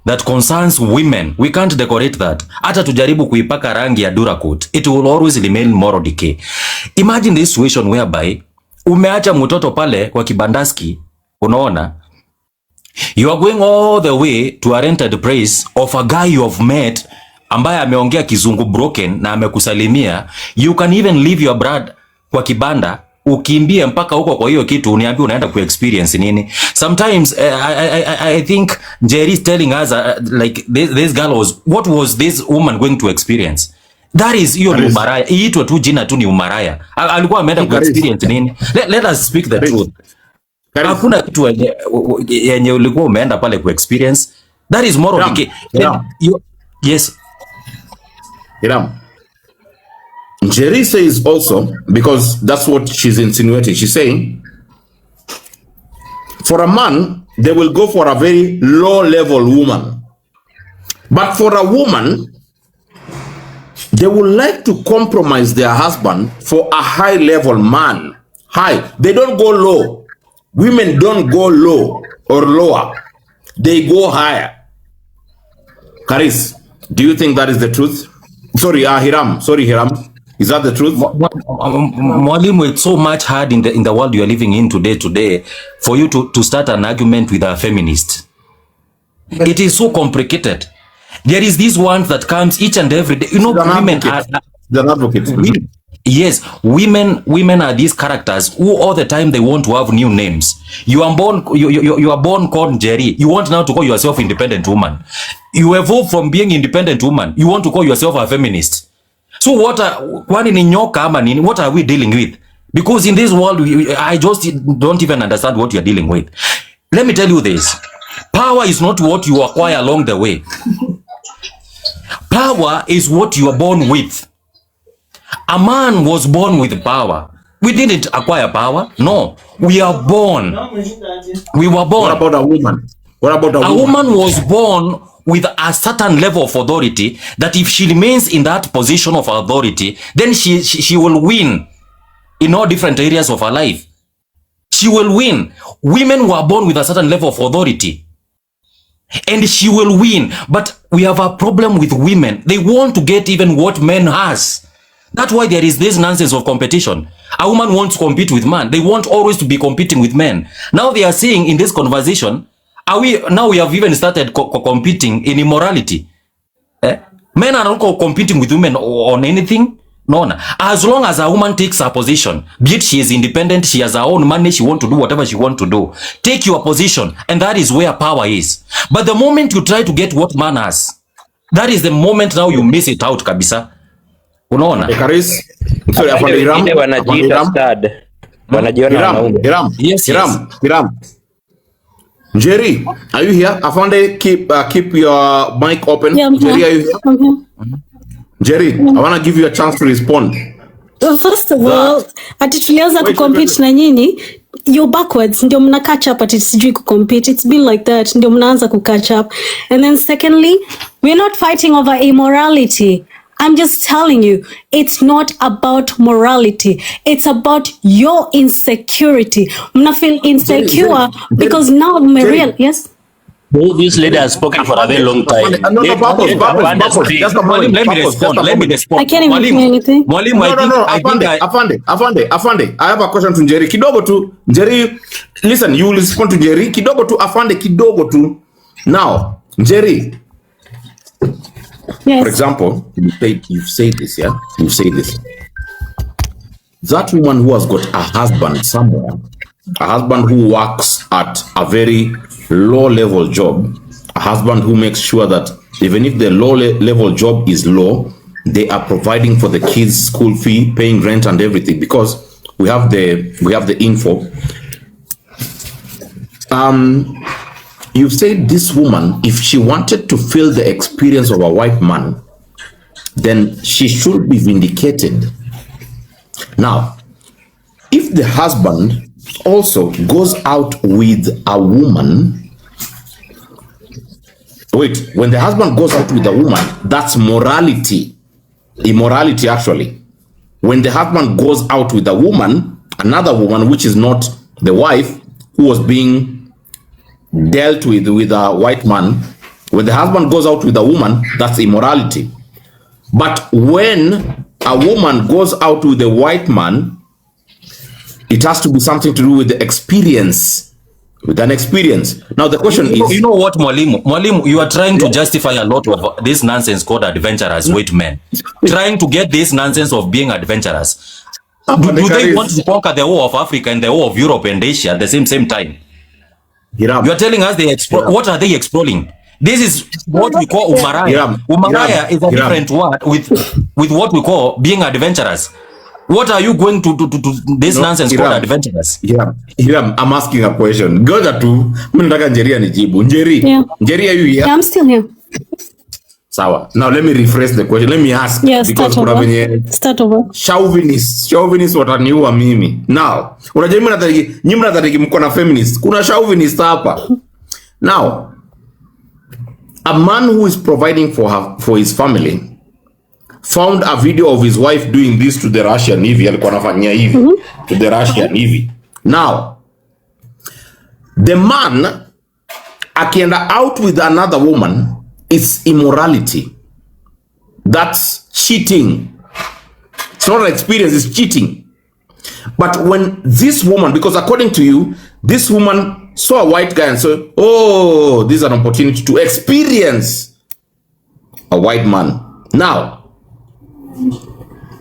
that concerns women. We can't decorate that. Hata tujaribu kuipaka rangi ya Duracoat, it will always remain moral decay. Imagine this situation whereby umeacha mtoto pale kwa kibandaski, unaona, you are going all the way to a rented place of a guy you have met ambaye ameongea kizungu broken na amekusalimia. You can even leave your brad kwa kibanda ukimbie mpaka huko kwa hiyo kitu uniambie unaenda ku experience nini. Sometimes I think Jerry is telling us like this girl what was this woman going to experience? That is hiyo ni umaraya. Iitwe tu jina tu ni umaraya. Alikuwa ameenda ku experience nini? Let us speak the truth. Hakuna kitu yenye ulikuwa umeenda pale ku experience. That is moral decay. Yes. Hiram. Jerry says also, because that's what she's insinuating. She's saying, for a man, they will go for a very low-level woman. But for a woman, they would like to compromise their husband for a high-level man. High. They don't go low. Women don't go low or lower. They go higher. Karis, do you think that is the truth? Sorry, Hiram. Sorry, Hiram. Is that the truth? Mwalimu, it's so much hard in the world you are living in today for you to start an argument with a feminist. It is so complicated. There is this one that comes each and every day. You know, women are the advocates. Yes, women are these characters who all the time they want to have new names. You are born called Jerry. You want now to call yourself independent woman. You evolve from being independent woman. You want to call yourself a feminist. So what are we dealing with? Because in this world, I just don't even understand what you're dealing with. Let me tell you this. Power is not what you acquire along the way. Power is what you are born with. A man was born with power. We didn't acquire power. No, we are born. We were born. What about a woman? What about a woman was born with a certain level of authority that if she remains in that position of authority, then she will win in all different areas of her life. She will win. Women were born with a certain level of authority and she will win. But we have a problem with women. They want to get even what men has. That's why there is this nonsense of competition. A woman wants to compete with man. They want always to be competing with men. Now they are saying in this conversation, we have even started competing in immorality. Men are not competing with women on anything. No. As long as a woman takes her position, be it she is independent, she has her own money, she wants to do whatever she wants to do. Take your position, and that is where power is. But the moment you try to get what man has, that is the moment now you miss it out, kabisa. Unaona? Sorry, Hiram. Jerry, are you here? Afande, keep your mic open. Yeah, Jerry, are you here? Okay. Jerry, I want to give you a chance to respond. Well, first of all, ati tulianza kucompete na nyinyi, you're backwards, ndio mna catch up ati sijui kucompete. It's been like that, ndio mnaanza ku catch up. And then secondly, we're not fighting over immorality. I'm just telling you, it's not about morality. It's about your insecurity. Mna feel insecure because now Mariel, yes? This lady has spoken for a very long time. Let me respond. I can't even hear anything. Afande, I have a question to Jerry. Kidogo tu. Jerry, listen, you will respond to Jerry. Kidogo tu, Afande, kidogo tu. Now, Jerry. Yes. For example, you say this, yeah? You say this. That woman who has got a husband somewhere, a husband who works at a very low-level job, a husband who makes sure that even if the low-level job is low, they are providing for the kids' school fee, paying rent and everything, because we have the info. You said this woman, if she wanted to feel the experience of a white man, then she should be vindicated. Now, if the husband also goes out with a woman, when the husband goes out with a woman, that's morality. Immorality, actually. When the husband goes out with a woman, another woman, which is not the wife, who was being dealt with a white man, when the husband goes out with a woman, that's immorality. But when a woman goes out with a white man, it has to be something to do with the experience, with an experience. Now the question is, you know what, Mwalimu, you are trying to justify a lot of this nonsense called adventurous white men, trying to get this nonsense of being adventurous. Do they want to conquer the whole of Africa and the whole of Europe and Asia at the same time? You are telling us they explore. What are they exploring? This is what we call umaraya. Umaraya is a different word with what we call being adventurous. What are you going to this nonsense called adventurous? I'm asking a question. Go to nataka Njeri anijibu. Njeri, are you here? Yeah, I'm still here. Sawa. Now let me rephrase the question. Let me ask, because start over. Chauvinist wataniua mimi. Now, unajua nyinyi mnataka mko na feminist. Kuna chauvinist hapa. Now, a man who is providing for his family found a video of his wife doing this to the Russian Navy. Alikuwa anafanyia hivi to the Russian Navy. Now, the man akienda out with another woman, it's immorality. That's cheating. It's not an experience, it's cheating. But when this woman, because according to you, this woman saw a white guy and said, oh, this is an opportunity to experience a white man. Now,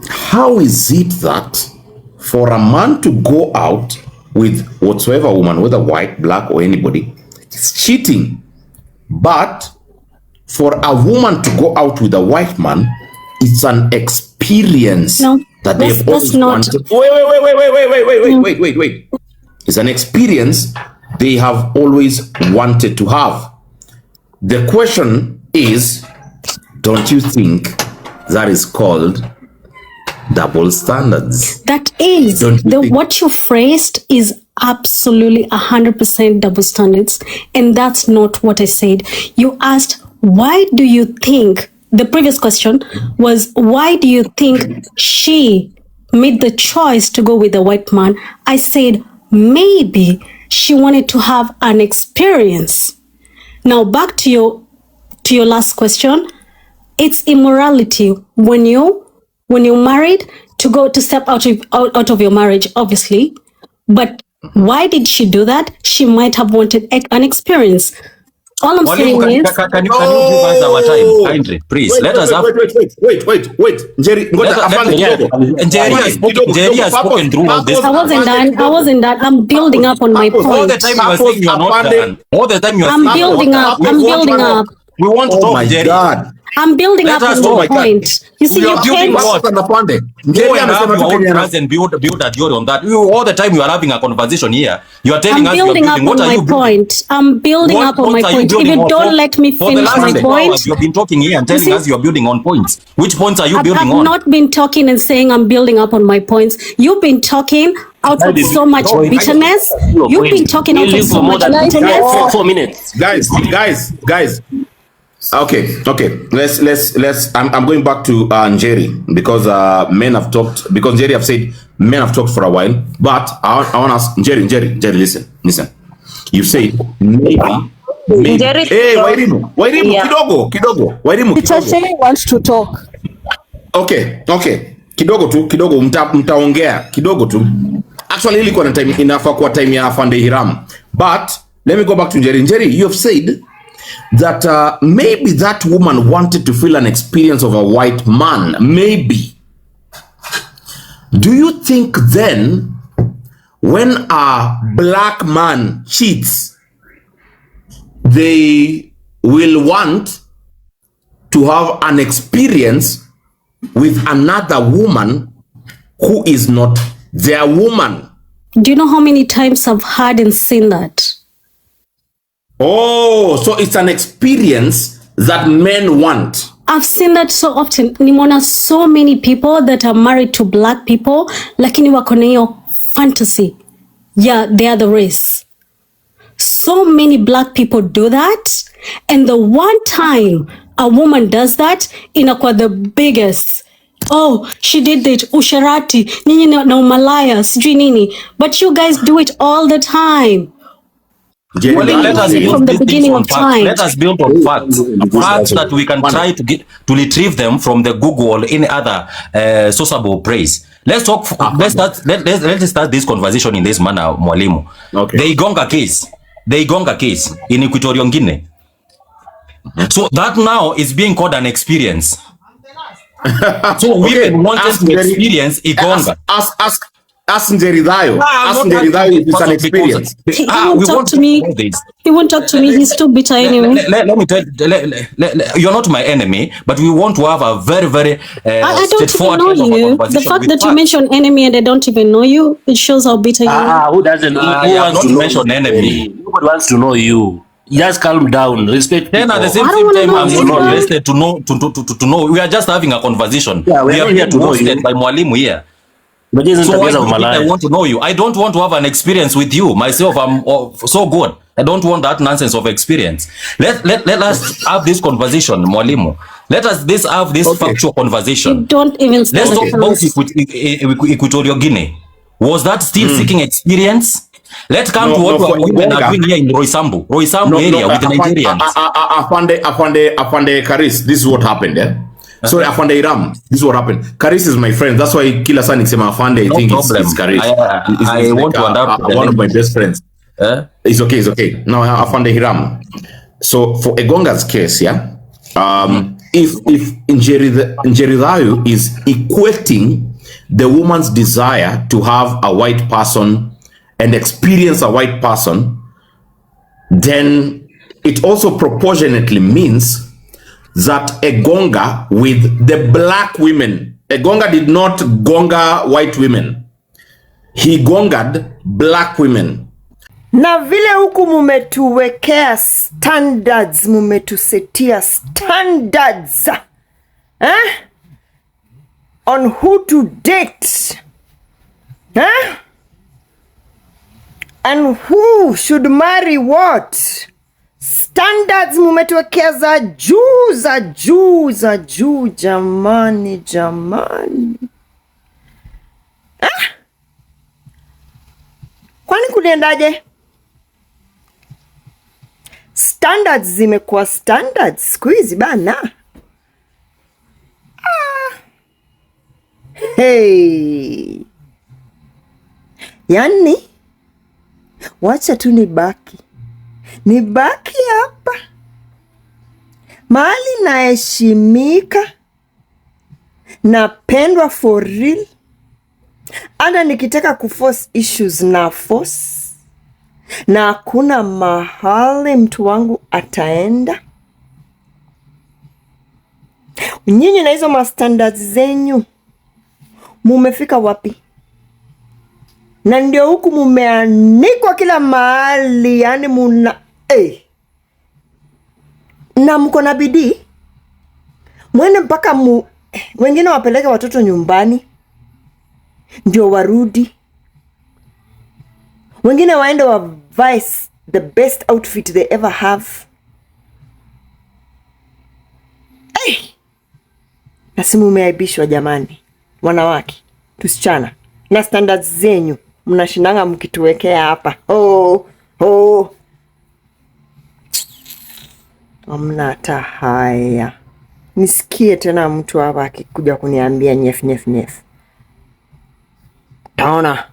how is it that for a man to go out with whatsoever woman, whether white, black, or anybody, it's cheating? But for a woman to go out with a white man, it's an experience that they have always wanted. Wait. It's an experience they have always wanted to have. The question is, don't you think that is called double standards? That is, what you phrased is absolutely 100% double standards. And that's not what I said. You asked, why do you think, the previous question was, why do you think she made the choice to go with a white man? I said, maybe she wanted to have an experience. Now back to your last question. It's immorality when you're married to step out of your marriage, obviously. But why did she do that? She might have wanted an experience. All I'm saying is, can you give us our time, kindly, please? Let us have. Wait. Jerry has spoken through all this. I wasn't done. I'm building up on my point. All the time you are saying you are not done. All the time you are saying I'm building up. We want to talk, Jerry. I'm building up on my point. You see, you can't. Go and have your own class and build a theory on that. All the time you are having a conversation here. You are telling us you are building. What are you building? I'm building up on my point. If you don't let me finish my point. You have been talking here and telling us you are building on points. Which points are you building on? I've not been talking and saying I'm building up on my points. You've been talking out of so much bitterness. You've been talking out of so much bitterness. 4 minutes. Guys. Okay. Let's. I'm going back to Jerry because men have talked. Because Jerry have said men have talked for a while. But I want to ask Jerry. Listen. You say maybe. Jerry, hey, Wairimu, kidogo. Wairimu. Chache wants to talk. Okay. Kidogo tu. Mtaongea kidogo tu. Actually, ilikuwa na time inafaa kwa time ya Afande Hiram. But let me go back to Jerry. Jerry, you have said that maybe that woman wanted to feel an experience of a white man. Maybe. Do you think then when a black man cheats, they will want to have an experience with another woman who is not their woman? Do you know how many times I've heard and seen that? Oh, so it's an experience that men want. I've seen that so often. Nimeona so many people that are married to black people, lakini wako na hiyo fantasy. Yeah, they are the race. So many black people do that. And the one time a woman does that, inakuwa the biggest. Oh, she did it. Usharati. Nyinyi na umalaya. Sijui nini. But you guys do it all the time. Let us build from the beginning of time. Let us build on facts that we can try to retrieve them from the Google or any other sourceable praise. Let's talk. Let's start this conversation in this manner, Mwalimu. Okay. The Igonga case in Equatorial Guinea. So that now is being called an experience. So women wanted to experience Igonga. Ask Njeridayo. Ask Njeridayo is an experience. He won't talk to me. He won't talk to me. He's too bitter anyway. Let me tell you're not my enemy, but we want to have a very, very I don't even know you. The fact that you mention enemy and I don't even know you, it shows how bitter you are. Who doesn't? Who wants to mention enemy? Nobody wants to know you. Just calm down. Respect. Then at the same time, I'm not interested to know. We are just having a conversation. Yeah, we are here to know by Mwalimu here. So I want to know you. I don't want to have an experience with you. Myself, I'm so good. I don't want that nonsense of experience. Let us have this conversation, Mwalimu. Let us have this factual conversation. You don't even Let's talk about Equatorial Guinea. Was that still seeking experience? Let's come to what women are doing here in Roysambu area with the Nigerians. Afande Karis, this is what happened. So Afande Hiram, this is what happened. Karis is my friend. That's why kila saa nikisema Afande, I think it's Karis. I want to adapt one of my best friends. It's okay. Now Afande Hiram. So for Egonga's case, yeah, if Njeridayo is equating the woman's desire to have a white person and experience a white person, then it also proportionately means that Egonga with the black women, Egonga did not gonga white women, he gongad black women. Na vile huku mumetuwekea standards, mumetusetia standards on who to date and who should marry what. Standards mumetuwekea za juu jamani. Kwani kuliendaje? Standards zimekuwa standards siku hizi bana. Hey. Yani wacha tu nibaki hapa mahali naheshimika, napendwa for real. Hata nikitaka kuforce issues na force, na hakuna mahali mtu wangu ataenda. Nyinyi na hizo ma standards zenyu mumefika wapi? Na ndio huku mumeanikwa kila mahali, yani muna na mko na bidii mwende mpaka wengine wapeleke watoto nyumbani ndio warudi, wengine waende wavae the best outfit they ever have. Na simu umeaibishwa jamani, wanawake, tusichana, na standards zenyu mnashindanga mkituwekea hapa. Amna hata haya. Nisikie tena mtu hapa akikuja kuniambia nyef. Taona.